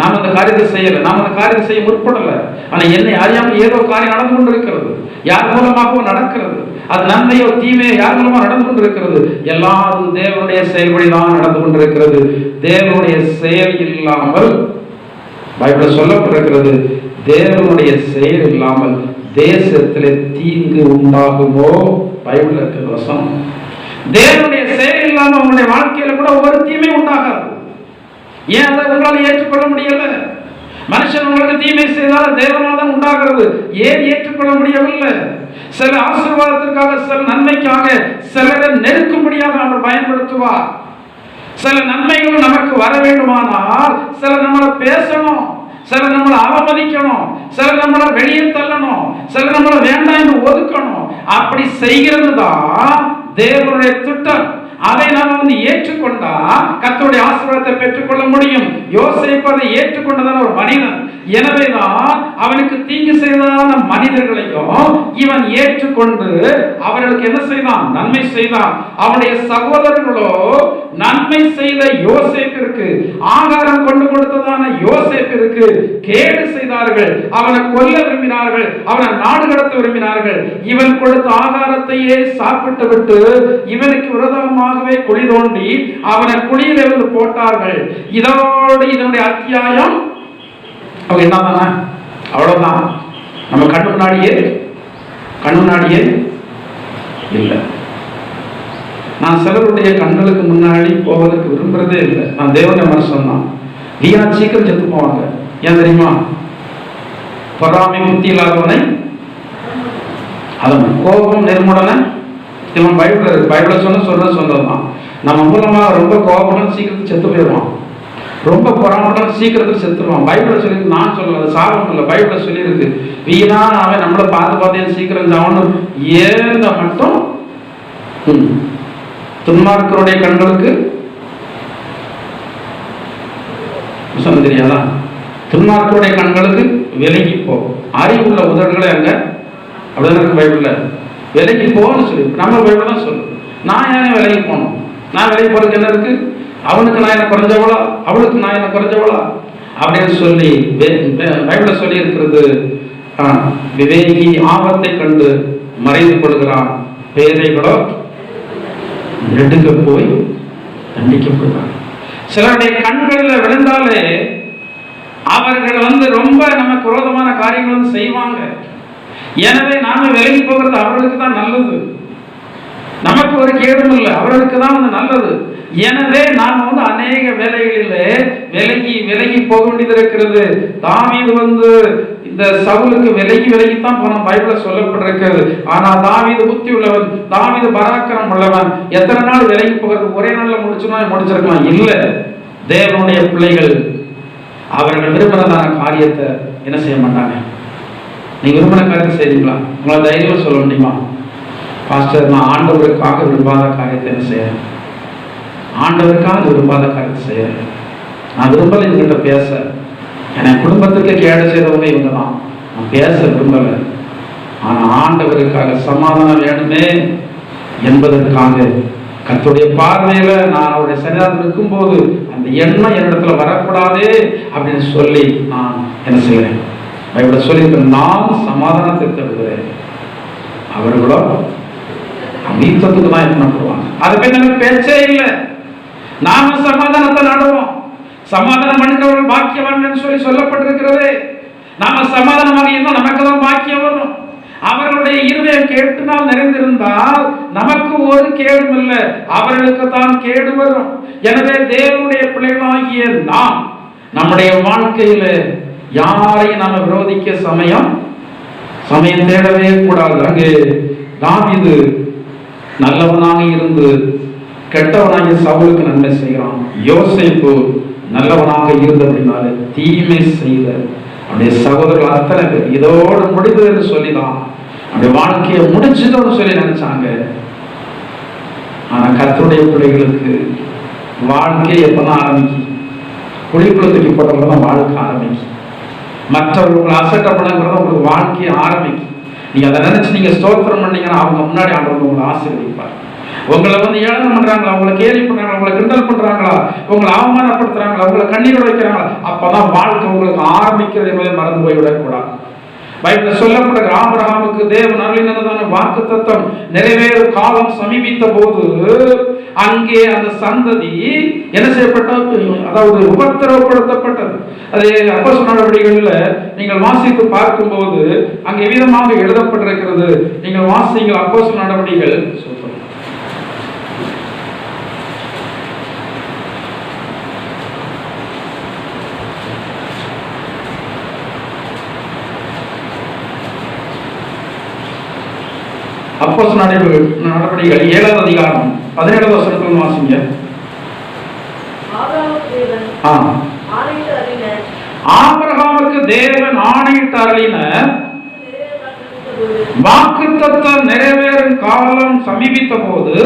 நாம் அந்த காரியத்தை செய்யல, நாம் அந்த காரியத்தை செய்ய முற்படல. ஆனா என்னை அறியாமல் ஏதோ காரியம் நடந்து கொண்டிருக்கிறது, யார் மூலமாகவும் நடக்கிறது. அது நன்மையோ தீமையோ யார் மூலமா நடந்து கொண்டிருக்கிறது, எல்லாரும் தேவனுடைய செயல்படிதான் நடந்து கொண்டிருக்கிறது. தேவனுடைய செயல் இல்லாமல், பைபிள் சொல்லப்பட்டிருக்கிறது, தேவனுடைய செயல் இல்லாமல் தேசத்திலே தீங்கு உண்டாகுமோ. பைபிள் இருக்கிற வசனம். தேவனுடைய செயல் இல்லாமல் உங்களுடைய வாழ்க்கையில கூட ஒரு தீமை உண்டாகாது. ஏன் அதை உங்களால் ஏற்றுக்கொள்ள முடியல? மனுஷன் உங்களுக்கு தீமை செய்தால் தேவனால் தான் உண்டாகிறது. ஏன் ஏற்றுக்கொள்ள முடியவில்லை? சில ஆசீர்வாதத்திற்காக, சில நன்மைக்காக சிலரை நெருக்கும்படியாக அவர் பயன்படுத்துவார். சில நன்மைகள் நமக்கு வர வேண்டுமானால் சிலர் நம்மளை பேசணும், சிலர் நம்மளை அவமதிக்கணும், சிலர் நம்மளை வெளியே தள்ளணும், சிலர் நம்மளை வேண்டாம் என்று ஒதுக்கணும். அப்படி செய்கிறது தான் தேவனுடைய திட்டம். அதை நாம் ஏற்றுக்கொண்டா கர்த்தருடைய ஆசீர்வாதத்தை பெற்றுக்கொள்ள முடியும். யோசேப்பு அதை ஏற்றுக்கொண்டதான ஒரு மனிதன். எனவேதான் அவனுக்கு தீங்கு செய்ததான மனிதர்களையும் இவன் ஏற்றுக்கொண்டு அவர்களுக்கு என்ன செய்தான்? நன்மை செய்தான். அவனுடைய சகோதரர்களோ நன்மை செய்த யோசேப்பிற்கு, ஆகாரம் கொண்டு கொடுத்ததான யோசேப்பிற்கு கேடு செய்தார்கள். அவனை கொல்ல விரும்பினார்கள், அவனை நாடு கடத்த விரும்பினார்கள். இவன் கொடுத்த ஆகாரத்தையே சாப்பிட்டு விட்டு இவனுக்கு விரோதமாகவே குழி தோண்டி அவனை குழியிலிருந்து போட்டார்கள். இதோடு இதனுடைய அத்தியாயம் அவங்க என்ன, அவ்வளவுதான். நம்ம கண்ணு முன்னாடியே இல்லை. நான் சிலருடைய கண்களுக்கு முன்னாடி போவதற்கு விரும்புறதே இல்லை. நான் தேவனுடைய மனுஷன் தான். வீணா சீக்கிரம் செத்து போவாங்க. ஏன் தெரியுமா? பொறாமை புத்தி இல்லாதவனை அதன் கோபம் நெருமுடனை இவன் பைபிள சொன்னதுதான். நம்ம மூலமா ரொம்ப கோபப்படும் சீக்கிரத்தில் செத்து போயிடுவான், ரொம்ப பொறாமப்படும் சீக்கிரத்தில் செத்துருவான். பைபிள சொல்லி, நான் சொல்லல, சாபம் இல்லை, பைபிள சொல்லி இருக்கு. வீணா அவன் நம்மளை பார்த்து சீக்கிரம் அவனு ஏந்த மட்டும் துன்மார்க்கருடைய கண்களுக்கு தெரியாதா? துன்மார்க்கருடைய கண்களுக்கு விலகி போ, அறிவுள்ள உதடுகளை அங்க அப்படிதான் பைபிள்ல விலகி போன்னு சொல்லி நம்ம பைபிள் தான் சொல்லு. நான் ஏன் விலகி போனோம்? நான் விலகி போறதுக்கு என்ன இருக்கு? அவனுக்கு நான் என்ன குறைஞ்சவளா, அவளுக்கு நான் என்ன குறைஞ்சவளா அப்படின்னு சொல்லி பைபிள சொல்லி இருக்கிறது. விவேகி ஆபத்தை கண்டு மறைந்து கொள்கிறான், பேதைகளோ நெடுங்க போய் தண்டிக்கப்படுவார். சிலருடைய கண்களில் விழுந்தாலே அவர்கள் ரொம்ப நமக்கு விரோதமான காரியங்கள் செய்வாங்க. எனவே நாம விலகி போகிறது அவர்களுக்கு தான் நல்லது, நமக்கு ஒரு கேடும் இல்லை, அவர்களுக்கு தான் நல்லது. எனவே நாம் அநேக வேலைகளிலே விலகி போக வேண்டியது இருக்கிறது. தாவீது இந்த சவுலுக்கு விலகித்தான் போன பைபிள்ல சொல்லப்பட்டிருக்கிறது. ஆனா தாவீது புத்தி உள்ளவன், தாவீது பராக்கிரம் உள்ளவன். எத்தனை நாள் விலகி போகிறது? ஒரே நாள்ல முடிச்சிருக்கலாம். இல்ல, தேவனுடைய பிள்ளைகள் அவர்கள் விரும்புறதான காரியத்தை என்ன செய்ய மாட்டாங்க. நீங்க விரும்பின காரியத்தை செய்றீங்களா? உங்களை தைரியம் சொல்ல முடியுமா? பாஸ்டர், நான் ஆண்டவருக்காக விரும்பாத காரியத்தை என்ன செய்யறேன், ஆண்டவருக்காக விரும்பாத காரியத்தை செய்யறேன். நான் விரும்பல இவங்கிட்ட பேச, என் குடும்பத்துக்கு கேடு செய்தவங்க இவங்க தான், நான் பேச விரும்பல. ஆனா ஆண்டவருக்காக சமாதானம் வேணுமே என்பதற்காக கர்த்தருடைய பார்வையில நான் அவருடைய சன்னிதானத்தில் இருக்கும்போது அந்த எண்ணம் என்னிடத்துல வரக்கூடாது அப்படின்னு சொல்லி நான் என்ன செய்யறேன்? பைபிள் சொல்லி நான் சமாதானத்தை தருகிறேன், அவர்களோ மீத்தத்துக்கு தான் என்ன பண்ணுவாங்க. அது போய் நமக்கு பேச்சே இல்லை. நாம சமாதானத்தை நாடுவோம். சமாதானம் பண்ணுறவர்கள் பாக்கியவான் சொல்லி சொல்லப்பட்டிருக்கிறது. நாம சமாதானமாக இருந்தால் நமக்கு தான் பாக்கியம் வரும். அவர்களுடைய இருதயம் கேட்டுனால் நிறைந்திருந்தால் நமக்கு ஒரு கேடும் இல்லை, அவர்களுக்கு தான் கேடு வரும். எனவே தேவனுடைய பிள்ளைகளாகிய நாம் நம்முடைய வாழ்க்கையில யாரையும் நாம விரோதிக்க சமயம் தேடவே கூடாது. அங்கே தாவீது நல்லவனாக இருந்து கெட்டவனாகிய சவுலுக்கு நன்மை செய்கிறான். யோசேப்பு நல்லவனாக இருந்தபடினால தீமை செய்த அவருடைய சகோதரர்கள் அத்தனை பேர் இதோடு முடிந்தது என்று சொல்லிதான் அவருடைய வாழ்க்கையை முடிச்சதோடு சொல்லி நினைச்சாங்க. ஆனா கர்த்தருடைய பிள்ளைகளுக்கு வாழ்க்கை எப்பதான் ஆரம்பிக்கும்? குழிக்குள்ள தூக்கி போட்டவங்க தான் வாழ்க்கை ஆரம்பிக்கும். மற்றவர்கள் அசட்டை பண்ணுங்கிறத உங்களுக்கு வாழ்க்கையை ஆரம்பிக்கும். நீங்க அதை நினைச்சு நீங்க ஸ்தோத்திரம் பண்ணீங்கன்னா அவங்க முன்னாடி ஆண்டவர் உங்களை ஆசீர்வதிப்பார். உங்களை ஏளனம் பண்றாங்களா, உங்களை கேலி பண்றாங்களா, உங்களை கிண்டல் பண்றாங்களா, உங்களை அவமானப்படுத்துறாங்களா, உங்களை கண்ணீர் வைக்கிறாங்களா, அப்பதான் வாழ்க்கை உங்களுக்கு ஆரம்பிக்கிறது என்பதை மறந்து போய்விடக்கூடாது. பைபிள் சொல்லப்படுகிற ஆபிரகாமுக்கு தேவன் அருளினதான வாக்குத்தத்தம் நிறைவேறும் காலம் சமீபித்த போது அங்கே அந்த சந்ததி என்ன செய்யப்பட்டது, அதாவது உபத்திரவப்படுத்தப்பட்டது. அது அப்போஸ்தலர் நடவடிக்கைகள்ல நீங்கள் வாசித்து பார்க்கும்போது அங்கே விதமாக எழுதப்பட்டிருக்கிறது. நீங்கள் வாசிங்கள் அப்போஸ்தலர் நடவடிக்கைகள். அப்போஸ்தலர் நடவடிக்கைகள் 7வது அதிகாரம் 17வது வசனத்தில் வாசிங்க. ஆபிரகாமுக்கு தேவன் ஆணையிட்டு அருளின வாக்குத்தத்தம் நிறைவேறும் காலம் சமீபித்த போது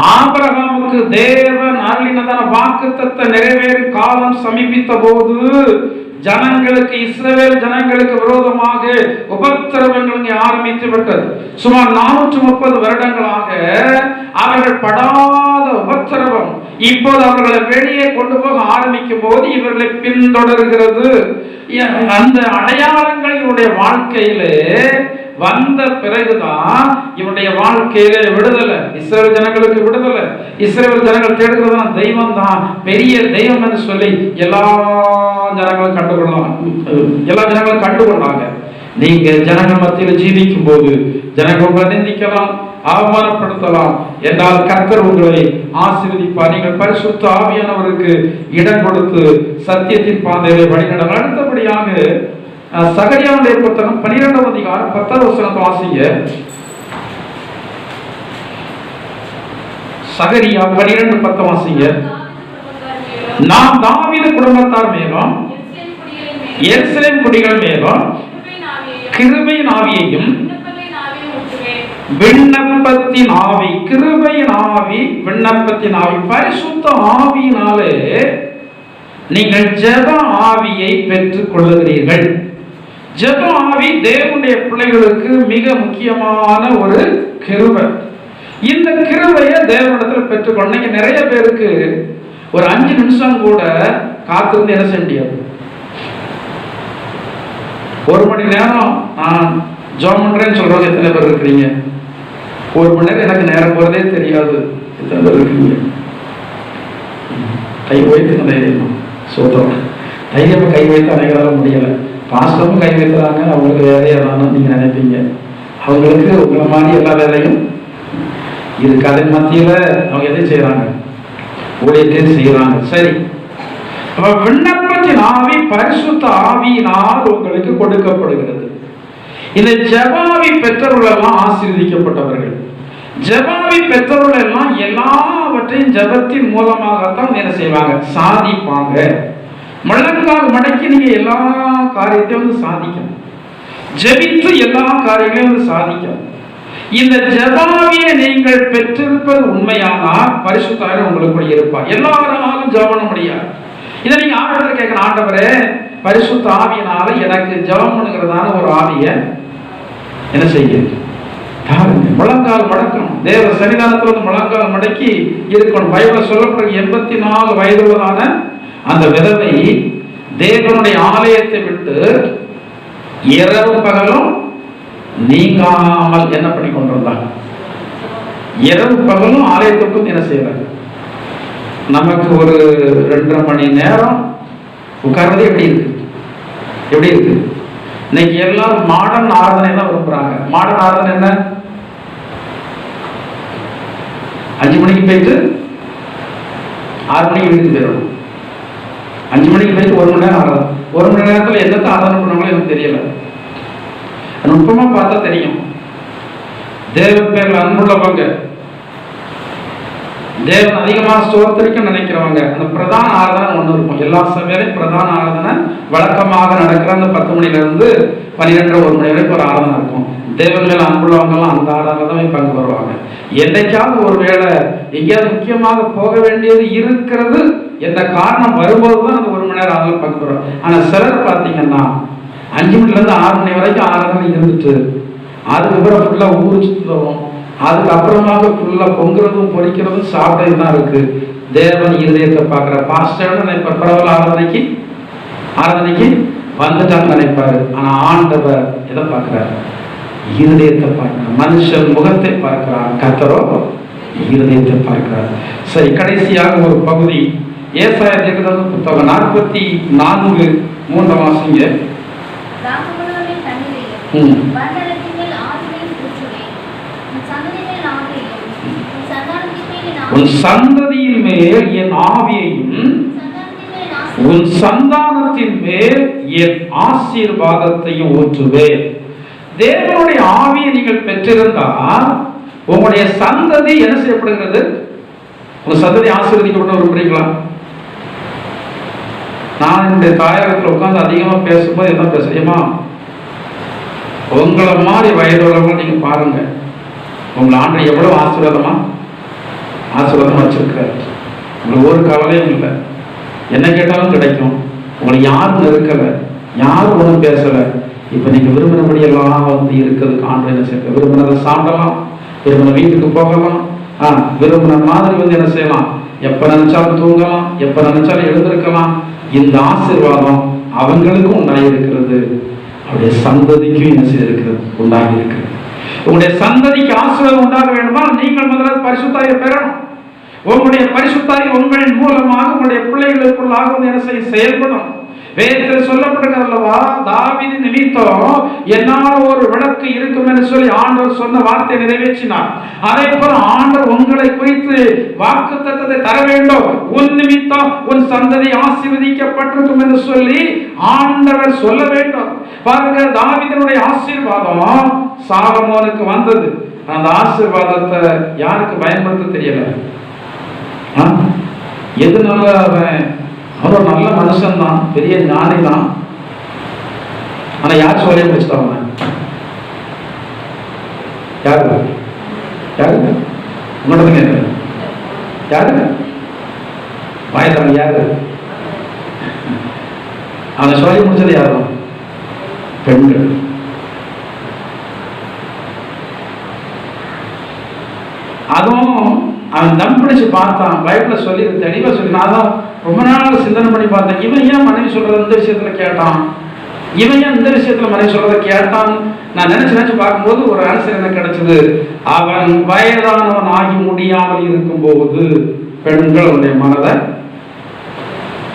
ஆபிரகாமுக்கு தேவன் அருளினதான வாக்குத்தத்தம் நிறைவேறும் காலம் சமீபித்த போது ஜனங்களுக்கு, இஸ்ரவேல் ஜனங்களுக்கு விரோதமாக உபத்திரவங்கள் ஆரம்பித்து விட்டது. சுமார் 430 வருடங்களாக அவர்கள் படாத உபத்திரவம் இப்போது அவர்களை வெளியே கொண்டு போக ஆரம்பிக்கும் போது இவர்களை பின்தொடர்கிறது. அந்த அடையாளங்கள் இவருடைய வாழ்க்கையிலே வந்த பிறகுதான் இவனுடைய வாழ்க்கையிலே விடுதலை, இஸ்ரவேல் ஜனங்களுக்கு விடுதலை. இஸ்ரவேல் ஜனங்கள் தேடுகிறதான் தெய்வம் தான் பெரிய தெய்வம் என்று சொல்லி எல்லா ஜனங்களும் கண்டுகொண்டாங்க. நீங்க ஜனங்கள் மத்தியில் ஜீவிக்கும் போது ஜனங்கள் உங்களை நிந்திக்கலாம், அவமானப்படுத்தலாம் என்றால் கர்த்தர் உங்களை ஆசீர்வதிப்பார். நீங்கள் பரிசுத்த ஆவியானவருக்கு இடம் கொடுத்து சத்தியத்தின் பாதையை வழிநடங்க. அடுத்தபடியாக சகரியாவுடைய புத்தகம் 12வது அதிகாரம் 10வது வசனத்தை வாசிங்க. சகரியா 12:10 வாசிங்க. நாம் தாவீது குடும்பத்தார் மேலும் எருசலேம் குடிகள் மேலும் கிருபையின் ஆவியையும் விண்ணப்பத்தின் ஆவி, கிருபையின் ஆவி, விண்ணப்பத்தின் ஆவி, பரிசுத்த ஆவியினாலே நீங்கள் ஜெப ஆவியை பெற்றுக் கொள்ளுகிறீர்கள். ஜெப ஆவி தேவனுடைய பிள்ளைகளுக்கு மிக முக்கியமான ஒரு கிருபை. இந்த கிருபையை தேவனிடத்தில் பெற்றுக்கொள்ள நிறைய பேருக்கு ஒரு 5 நிமிஷம் கூட காத்திருந்து என்ன செய்ய முடியாது. 1 மணி நேரம் நான் ஜெபம் பண்றேன்னு சொல்றவங்க எத்தனை பேர் இருக்கிறீங்க? 1 மணி நேரம் எனக்கு நேரம் போறதே தெரியாது எத்தனை பேர் இருக்கீங்க? கை வைத்து தைரியம் சோதம் தைரியமா கை வைத்து அனைவரால முடியல. பாஸ்டரும் கை வைக்கிறாங்க, அவங்களுக்கு வேலையை தானே நீங்க நினைப்பீங்க. அவங்களுக்கு உங்களை மாதிரி எல்லா வேலையும் இருக்கு. அதன் மத்தியில அவங்க எதையும் செய்யறாங்க, ஊழியத்தையும் செய்யறாங்க. சரி, அப்ப விண்ணப்பத்தின் ஆவி பரிசுத்த ஆவியினால் உங்களுக்கு கொடுக்கப்படுகிறது. இந்த ஜெபாவி பெற்றவர்கள் எல்லாம் ஆசீர்வதிக்கப்பட்டவர்கள். ஜெபாவி பெற்றவர்கள் எல்லாம் எல்லாவற்றையும் ஜெபத்தின் மூலமாகத்தான் என்ன செய்வாங்க, சாதிப்பாங்க. முழங்கால் மடக்கி நீங்க எல்லா காரியத்தையும் சாதிக்கணும். ஜெபித்து எல்லா காரியங்களையும் சாதிக்கணும். இந்த ஜெபாவியை நீங்கள் பெற்றிருப்பது உண்மையானால் பரிசுத்த ஆவி உங்களுக்குள்ள இருப்பார். எல்லாராலும் ஜெபம் பண்ண முடியாது. இதை நீங்க ஆண்டவரை கேட்கணும், ஆண்டவரே பரிசுத்த ஆவியினால எனக்கு ஜெபம் பண்ணுகிறதான ஒரு ஆவியை என்ன செய்ய தாருங்க. முழங்கால் மடக்கணும். தேவ சன்னிதானத்துல வந்து முழங்கால் மடக்கி இருக்கணும். பைபிள் சொல்லப்படுற 84 வயதுள்ளதான அந்த விதவை தேவனுடைய ஆலயத்தை விட்டு இரவு பகலும் நீங்காமல் என்ன பண்ணி கொண்டிருந்தாங்க. இரவு பகலும் ஆலயத்துக்கும் என்ன செய்யறாங்க. நமக்கு ஒரு 2.5 மணி நேரம் உட்கார்றது எப்படி இருக்கு, எப்படி இருக்கு? இன்னைக்கு எல்லாரும் மாடர்ன் ஆராதனை தான் விரும்புறாங்க. மாடர்ன் ஆராதனை என்ன? 5 மணிக்கு போயிட்டு 6 மணிக்கு வீட்டுக்கு போயிடணும். 5 மணிக்கு போயிட்டு 1 மணி நேரம் ஆராதனை. 1 மணி நேரத்தில் என்னத்தை ஆராதனை பண்ணுவாங்களோ எனக்கு தெரியல. நுட்பமா பார்த்தா தெரியும். தேவ பேர்ல அன்புள்ளவங்க தேவன் அதிகமாக ஸ்தோத்திரிக்க நினைக்கிறவங்க அந்த பிரதான ஆராதனை ஒன்று இருக்கும். எல்லா சபையிலையும் பிரதான ஆராதனை வழக்கமாக நடக்கிற அந்த 10 மணிலேருந்து 12 1 மணி வரைக்கும் ஒரு ஆராதனை இருக்கும். தேவன் மேல அன்புள்ளவங்கெல்லாம் அந்த ஆராதனை பங்கு வருவாங்க. என்னைக்காவது ஒரு வேளை எங்கேயாவது முக்கியமாக போக வேண்டியது இருக்கிறது என்ற காரணம் வரும்போது தான் அந்த 1 மணி நேரம் ஆராதனை பங்கு வரும். ஆனால் சிலர் பார்த்தீங்கன்னா 5 மணிலேருந்து 6 மணி வரைக்கும் ஆராதனை இருந்துட்டு அதுக்கப்புறம் ஃபுல்லாக ஊர் சுற்றுவோம், அதுக்கப்புறமாக ஃபுல்லாக பொங்குறதும் பொறிக்கிறதும் சாப்பிட்றது தான் இருக்கு. தேவன் இருதயத்தை பார்க்குற பாஸ்டர்னு நினைப்பார். பரவாயில்ல, ஆராதனைக்கு வந்துட்டான்னு நினைப்பாரு. ஆனால் ஆண்டவர் எதை பார்க்குறாரு? இருதயத்தை பார்க்கிறார். மனுஷன் முகத்தை பார்க்கிறார், கர்த்தரோ இருதயத்தை பார்க்கிறார். சரி, கடைசியாக ஒரு பகுதி ஏசாயா தீர்க்கதரிசி புத்தகம் 44:3 வாசிங்க. உன் சந்ததியின் மேல் என் ஆவியையும் உன் சந்தானத்தின் மேல் என் ஆசீர்வாதத்தையும் ஊற்றுவேன். தேவனுடைய ஆவியை நீங்கள் பெற்றிருந்தால் உங்களுடைய சந்ததி என்ன செய்யப்படுகிறது? உங்க சந்ததி ஆசீர்வதிக்கப்பட விரும்புறீங்களா? நான் என்னுடைய தாயாரத்தில் உட்கார்ந்து அதிகமாக பேசும்போது என்ன பேசுறேமா, உங்களை மாதிரி வயதுள்ளவங்க நீங்க பாருங்க, உங்களை ஆண்டு எவ்வளவு ஆசீர்வாதம் வச்சிருக்காரு. உங்களுக்கு ஒரு கவலையும் இல்லை, என்ன கேட்டாலும் கிடைக்கும். உங்களை யாரும் நெருக்கலை, யாரும் ஒன்றும் பேசலை. இப்போ நீங்கள் விரும்பினபடி எல்லாம் வந்து இருக்கிறதுக்கு ஆண்டு என்ன செய்ய, விரும்பினதை சாப்பிடலாம், விரும்பின வீட்டுக்கு போகலாம், விரும்பின மாதிரி வந்து என்ன செய்யலாம், எப்போ நினைச்சாலும் தூங்கலாம், எப்போ நினைச்சாலும் எழுந்திருக்கலாம். இந்த ஆசீர்வாதம் அவங்களுக்கும் உண்டாகி இருக்கிறது, அவருடைய சந்ததிக்கும் என்ன செய்திருக்கிறது, உண்டாகி இருக்கிறது. உங்களுடைய சந்ததிக்கு ஆசீர்வாதம் உண்டாக வேண்டுமா? நீங்கள் முதல்ல பரிசுத்தாயை பெறணும். உங்களுடைய பரிசுத்தாய் உங்களின் மூலமாக உங்களுடைய பிள்ளைகளுக்குள்ளாக என்ன செய்ய செயல்படும். வேதத்தில் சொல்லப்படுகிறல்லவா, தாவீது நிமித்தம் என்னால் ஒரு விளக்கு இருக்கும் என்று சொல்லி ஆண்டவர் சொன்ன வார்த்தை நிறைவேற்றினார். அதே போல ஆண்டவர் உங்களை குறித்து வாக்குத்தத்தத்தை தர வேண்டும். உன் நிமித்தம் உன் சந்ததி ஆசீர்வதிக்கப்பட்டிருக்கும் என்று சொல்லி ஆண்டவர் சொல்ல வேண்டும். பாருங்க, தாவீதினுடைய ஆசீர்வாதம் சாலமோனுக்கு வந்தது. அந்த ஆசீர்வாதத்தை யாருக்கு பயன்படுத்த தெரியல. எதுனால? அவன் நல்ல மனுஷன் தான், பெரிய ஞானி தான். ஆனா யார் சொல்ல முடிச்சுட்டாங்க? யாரு உங்கள்கிட்ட யாரு வாய்த்தாங்க? யாரு அவன் சொல்லி முடிச்சது? யாரும் பெண்கள். அதுவும் அவன் தம் பிடிச்சு பார்த்தான். பைபிள்ல சொல்லி தெளிவா சொல்லி, நான் தான் ரொம்ப நாள் சிந்தனை பண்ணி பார்த்தேன். இவன் ஏன் மனைவி சொல்றத இந்த விஷயத்துல கேட்டான், இவன் ஏன் இந்த விஷயத்துல மனைவி சொல்றத கேட்டான். நான் நினைச்சு பார்க்கும்போது ஒரு ஆன்சர் என்ன கிடைச்சது. அவன் வயதானவன் ஆகி முடியாமல் இருக்கும் போது பெண்கள் அவனுடைய மனதை,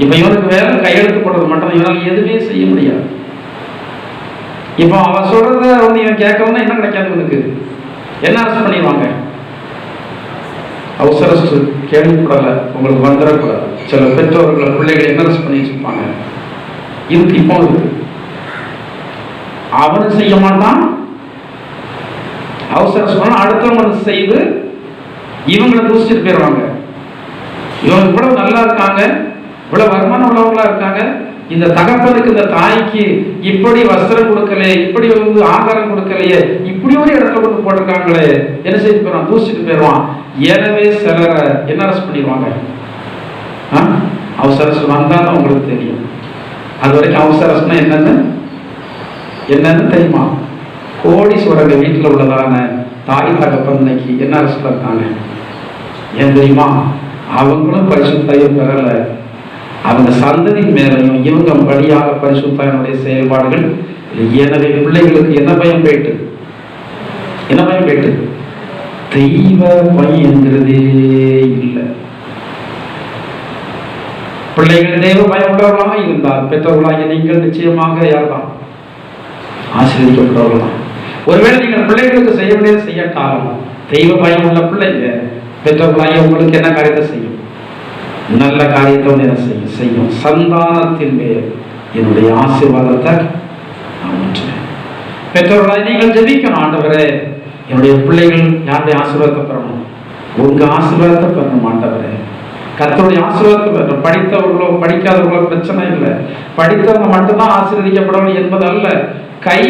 இப்ப இவனுக்கு வேலை கையெழுத்து போடுறது மட்டும், இவனால் எதுவுமே செய்ய முடியாது. இப்போ அவன் சொல்றத வந்து இவன் கேட்கணும்னா என்ன கிடைக்காது, இவனுக்கு என்ன அரசு பண்ணிடுவாங்க? அவசர கேள்விப்படலை, உங்களுக்கு வந்துடக்கூடாது. சில பெற்றோர்களை பிள்ளைகளை என்ன பண்ணி வச்சிருப்பாங்க. இதுக்கு இப்போ அவனு செய்ய மாட்டான், அவசர சொன்னா அடுத்தவங்க செய்து இவங்களை தூசிட்டு போயிடுவாங்க. இவங்க இவ்வளவு நல்லா இருக்காங்க, இவ்வளவு வருமானம் உள்ளவங்களா இருக்காங்க, இந்த தகப்பனுக்கு இந்த தாய்க்கு இப்படி வஸ்திரம் கொடுக்கலையே, இப்படி வந்து ஆகாரம் கொடுக்கலையே, இப்படி ஒரு இடத்துல கொண்டு போட்டிருக்காங்களே, என்ன செய்து போயிடுவான், தூசிட்டு போயிடுவான். எனவே சிலரை என்ன அரசு பண்ணிடுவாங்க. அவசரசு வந்தாலும் உங்களுக்கு தெரியும். அது வரைக்கும் அவசரசுனா என்னன்னு தெரியுமா? கோடீஸ்வரங்க வீட்டில் உள்ளதான தாய் தகப்பன் இன்னைக்கு என்ன அரசுல இருக்காங்க. ஏன் தெரியுமா? அவங்களும் பரிசுத்தாயை பெறல. அவங்க சந்ததி மேலையும் இவங்க வழியாக பரிசுத்தாயினுடைய செயல்பாடுகள். எனவே பிள்ளைகளுக்கு என்ன பயம் போயிட்டு, தெய்வ பயம் என்கிறதே இல்லை. பிள்ளைகள் தெய்வ பயம் உள்ளவர்களாக இருந்தால் பெற்றவர்களாக நீங்கள் நிச்சயமாக யார்தான் ஆசீர்வதிக்கப்பட்டவர்களாம். ஒருவேளை நீங்கள் பிள்ளைகளுக்கு செய்ய வேண்டியது செய்யட்டாலும் தெய்வ பயம் உள்ள பிள்ளைங்க பெற்றவர்களாக உங்களுக்கு என்ன காரியத்தை செய்யும்? நல்ல காரியத்தை வந்து என்ன செய்யும். சந்தானத்தின் மேல் என்னுடைய ஆசீர்வாதத்தை நான் ஊற்றுவேன். பெற்றவர்களாக நீங்கள் ஜெபிக்கணும், ஆண்டவரே என்னுடைய பிள்ளைகள் யாருடைய ஆசீர்வாதத்தை பெறணும், உங்க ஆசீர்வாதத்தை பண்ண மாட்டவரே, கர்த்தருடைய ஆசீர்வாதத்தை பெற. படித்தவர்களோ படிக்காதவர்களோ பிரச்சனை இல்லை. படித்தவங்க மட்டும்தான் ஆசீர்வதிக்கப்படணும் என்பது அல்ல. கை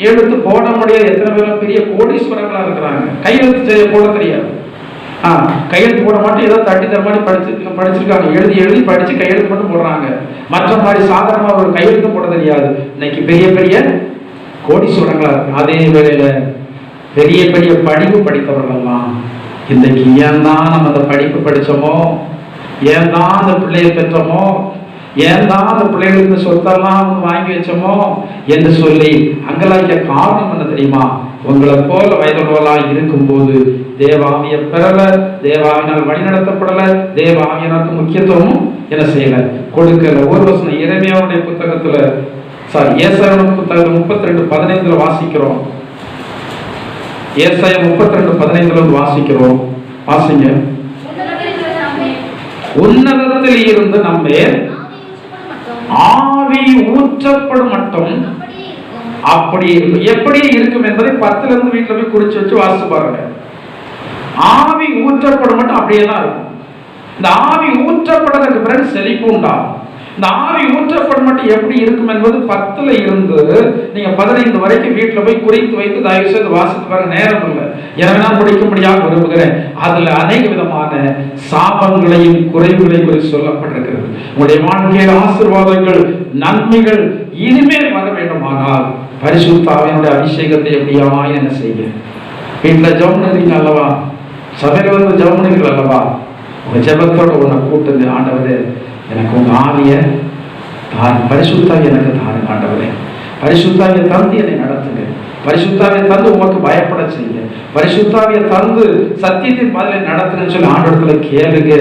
எழுத்து போட முடியாது. எத்தனை பேரும் பெரிய கோடீஸ்வரங்களா இருக்கிறாங்க, கையெழுத்து செய்ய போட தெரியாது. கையெழுத்து போட மாட்டேன், ஏதோ தட்டி தர மாதிரி படிச்சிருக்காங்க, எழுதி படிச்சு கையெழுத்து மட்டும் போடுறாங்க. மற்ற மாதிரி சாதாரண ஒரு கையெழுத்து போட தெரியாது. இன்னைக்கு பெரிய பெரிய கோடீஸ்வரங்களா இருக்கு. அதே வேளையில பெரிய பெரிய படிப்பு படித்தவர்கள்லாம் இன்றைக்கு ஏன் தான் நம்ம அந்த படிப்பு படிச்சோமோ, ஏன் தான் அந்த பிள்ளையை பெற்றோமோ, ஏன் தான் அந்த பிள்ளைகளுக்கு சொத்தெல்லாம் வாங்கி வச்சோமோ என்று சொல்லி அங்கலாய்க்க காரணம் என்ன தெரியுமா? உங்களை போல வயதுள்ளவர்களாக இருக்கும்போது தேவாவிய பெறல, தேவாவினால் வழிநடத்தப்படல, தேவாவியனுக்கு முக்கியத்துவமும் என்ன செய்யல, கொடுக்கல. ஒரு வசனம் எரேமியாவுடைய புத்தகத்துல ஏசாயா புத்தகம் 32:15 வாசிக்கிறோம். ஏசாயா 32:15 வாசிக்கிறோம். வாசிங்க. உன்னதத்தில் இருந்து நம்மே ஆவி ஊற்றப்படும் மட்டும் அப்படி எப்படி இருக்கும் என்பதை 10ல இருந்து வீட்டுல போய் குறிச்சு வச்சு வாசிச்சு பாருங்க. ஆவி ஊற்றப்படும் மட்டும் அப்படியே தான் இருக்கும். இந்த ஆவி ஊற்றப்படறதுக்கு பிறகு செழிப்பு உண்டாகும். இந்த ஆவி ஊற்றப்படும் மட்டும் எப்படி இருக்கும் என்பது 10ல இருந்து நீங்க 15 வரைக்கும் வீட்டுல போய் குறித்து வைத்து தயவு செய்து வாசித்து பாருங்க. நேரம் இல்லை, எனவே நான் முடிக்கும்படியாக விரும்புகிறேன். அதுல அநேக விதமான சாபங்களையும் குறைவுகளையும் குறித்து சொல்லப்பட்டிருக்கிறது. உங்களுடைய வாழ்க்கையில் ஆசீர்வாதங்கள் நன்மைகள் இனிமேல் வர வேண்டுமானால் பரிசுத்த ஆவியினுடைய அபிஷேகத்தை எப்படியாய் என்ன செய்ய. வீட்டுல ஜெபம் பண்ணீங்க அல்லவா, சபையில வந்து ஜெபம் பண்ணீங்க அல்லவா, உங்க ஜெபத்தோட உன்னை கூட்டுங்க. ஆண்டவரே, எனக்கு உங்க ஆவிய பரிசுத்தாவி எனக்கு தாருங்க. ஆண்டவரே, பரிசுத்தாவியை தந்து என்னை நடத்துங்க. பரிசுத்தாவியை தந்து உமக்கு பயப்பட செய்ய. பரிசுத்தாவியை தந்து சத்தியத்தின் பதிலை நடத்துன்னு சொல்லி ஆண்டவரத்துல கேளுங்க.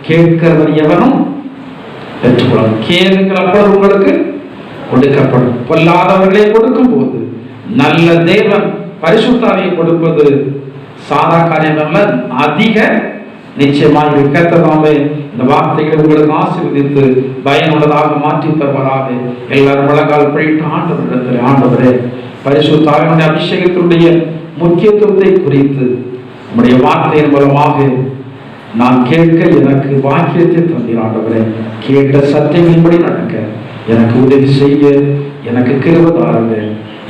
கேட்கிறவன் எவனும் பெற்றுக்கொள்ளும். கேளுங்கள், அப்பொழுது உங்களுக்கு கொடுக்கப்படும். பொல்லாதவர்களை கொடுக்கும் போது நல்ல தேவன் பரிசுத்தாவியை கொடுப்பது சாதா காரியம் அல்ல, அதிக நிச்சயமாக கர்த்தராமே இந்த வார்த்தைகளை உங்களுக்கு ஆசீர்வதித்து பயனுள்ளதாக மாற்றி தருவாராக. எல்லாரும் முழங்கால் படிட்டு ஆண்டவரிடத்தில், ஆண்டவரே, பரிசுத்த ஆவியினுடைய அபிஷேகத்தினுடைய முக்கியத்துவத்தை குறித்து உம்முடைய வார்த்தையின் மூலமாக நான் கேட்க எனக்கு வாக்கியத்தை தந்தீர். ஆண்டவரே, கேட்ட சத்தியங்களின்படி நடக்க எனக்கு உதவி செய்ய எனக்கு கிருபை தாருங்க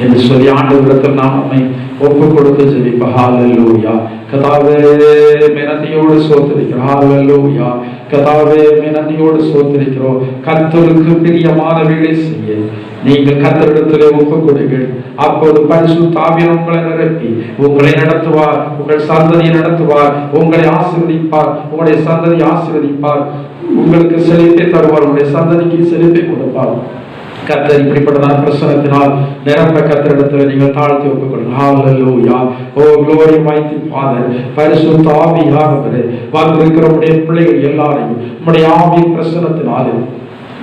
என்று சொல்லி ஆண்டவரிடத்தில் நாம் நம்மை ஒப்பு கொடுத்து ஜெபிப்போம். ஹல்லேலூயா. கர்த்தாவே, நன்றியோடு ஸ்தோத்திரிக்கிறோம். ஹல்லேலூயா. கர்த்தாவே, நன்றியோடு ஸ்தோத்திரிக்கிறோம். கர்த்தருக்கு பிரியமானவைகளை செய்ய நீங்கள் கர்த்தரிடத்திலே ஒப்பு கொடுங்கள். அப்போது பரிசுத்த ஆவியானவர் உங்களை நிரப்பி உங்களை நடத்துவார், உங்கள் சந்ததியை நடத்துவார், உங்களை ஆசீர்வதிப்பார், உங்களுடைய சந்ததியை ஆசீர்வதிப்பார், உங்களுக்கு செழிப்பை தருவார், உங்களுடைய சந்ததிக்கு செழிப்பை கொடுப்பார். கர்த்தர் இப்படிப்பட்டதான பிரசனத்தினால் நிரப்ப கர்த்தரிடத்தில் நீங்கள் தாழ்த்தி ஒப்புக்கொள்ளுங்கள். ஹல்லேலூயா. ஓ glory mighty Father, பரிசுத்த ஆவியானவரே, வந்திருக்கிற உம்முடைய பிள்ளைகள் எல்லாரையும் உம்முடைய ஆவியின் பிரசனத்தினாலே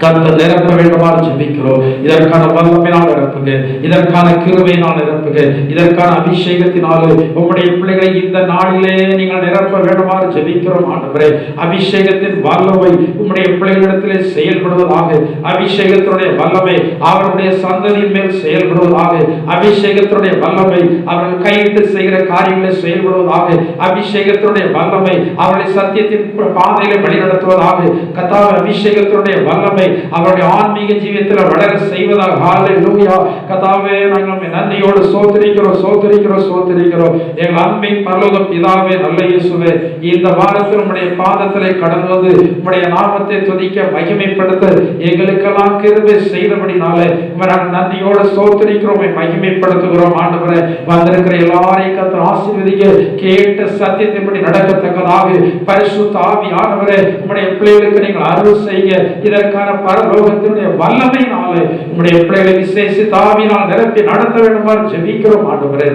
கர்த்தர் நிரப்ப வேண்டுமாறு ஜெபிக்கிறோம். இதற்கான வல்லமையினால் நிரப்புங்க, இதற்கான கிருபையினால் நிரப்புங்க, இதற்கான அபிஷேகத்தினாலே உம்முடைய பிள்ளைகளை இந்த நாளிலே நீங்கள் நிரப்ப வேண்டுமாறு ஜெபிக்கிறோம். ஆண்டவரே, அபிஷேகத்தின் வல்லமை உம்முடைய பிள்ளைகளிடத்திலே செயல்படுவதாக. அபிஷேகத்தினுடைய வல்லமை அவருடைய சந்ததியின் மேல் செயல்படுவதாக. அபிஷேகத்தினுடைய வல்லமை அவர்கள் கையிட்டு செய்கிற காரியங்களை செயல்படுவதாக. அபிஷேகத்தினுடைய வல்லமை அவருடைய சத்தியத்தின் பாதையிலே வழிநடத்துவதாக. கர்த்தாவே, அபிஷேகத்தினுடைய வல்லமை அவருடைய ஆன்மீக ஜீவியத்தில் வளர செய்வதாக. ஹல்லேலூயா. கர்த்தாவே, நாங்கள் நன்றியோடு ஸ்தோத்திரிக்கிறோம், ஸ்தோத்திரிக்கிறோம், ஸ்தோத்திரிக்கிறோம். எங்கள் அன்பின் பரலோக பிதாவே, நல்ல இயேசுவே, இந்த வாரத்தில் உம்முடைய பாதத்திலே கடந்து வந்து உம்முடைய நாமத்தை துதிக்க மகிமைப்படுத்த எங்களுக்கெல்லாம் கிருபை செய்தபடினாலே நாங்கள் நன்றியோடு ஸ்தோத்திரிக்கிறோம், மகிமைப்படுத்துகிறோம். ஆண்டவரே, வந்திருக்கிற எல்லாரையும் கர்த்தர் ஆசீர்வதிக்க, கேட்ட சத்தியத்தின்படி நடக்கத்தக்கதாக பரிசுத்த ஆவியானவரே உம்முடைய பிள்ளைகளுக்கு நீங்கள் அருள் செய்ய, இதற்கான பரலோகத்தினுடைய வல்லமையினாலே உம்முடைய பிள்ளைகளை விசேஷித்த ஆவியினால் நிரப்பி நடத்த வேண்டுமாறு ஜெபிக்கிறோம். ஆண்டவரே,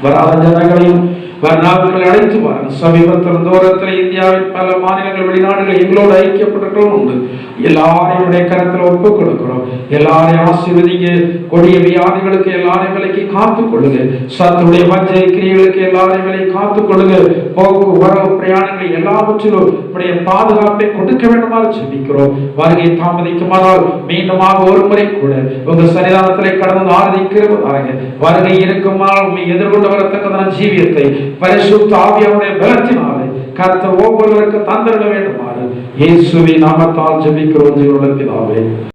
வராத ஜனங்களையும் நாட்களை அழைத்து வாருங்கள். சமீபத்தில் தூரத்தில் இந்தியாவின் பல மாநிலங்கள் வெளிநாடுகள் எங்களோடு ஐக்கியப்பட்டிருக்கிறோம் உண்டு. எல்லாரையும் கரத்தில் ஒப்பு கொடுக்கிறோம். எல்லாரையும் ஆசீர்வதிங்க. கொடிய வியாதிகளுக்கு எல்லாரையும் விலைக்கு காத்துக் கொள்ளுங்க. சத்துடைய வஞ்சை கிரியைகளுக்கு எல்லாரையும் விலை காத்துக் கொள்ளுங்க. போக்கு வரவு பிரயாணங்கள் எல்லாவற்றிலும் உடைய பாதுகாப்பை கொடுக்க வேண்டுமாறு ஜெபிக்கிறோம். வருகை தாமதிக்குமானால் மீண்டுமாக ஒரு முறை கூட உங்க சன்னிதானத்திலே கடந்து ஆராதிக்கிறவங்க வருகை இருக்குமானால் உண்மை எதிர்கொண்டு வரத்தக்கதான ஜீவியத்தை பரிசுத்த ஆவியானுடைய பலத்தினாலே கர்த்தர் ஒவ்வொருவருக்கு தந்திட வேண்டுமாறு இயேசுவின் நாமத்தால் ஜெபிக்கிறோம் ஜீவனுள்ள பிதாவே.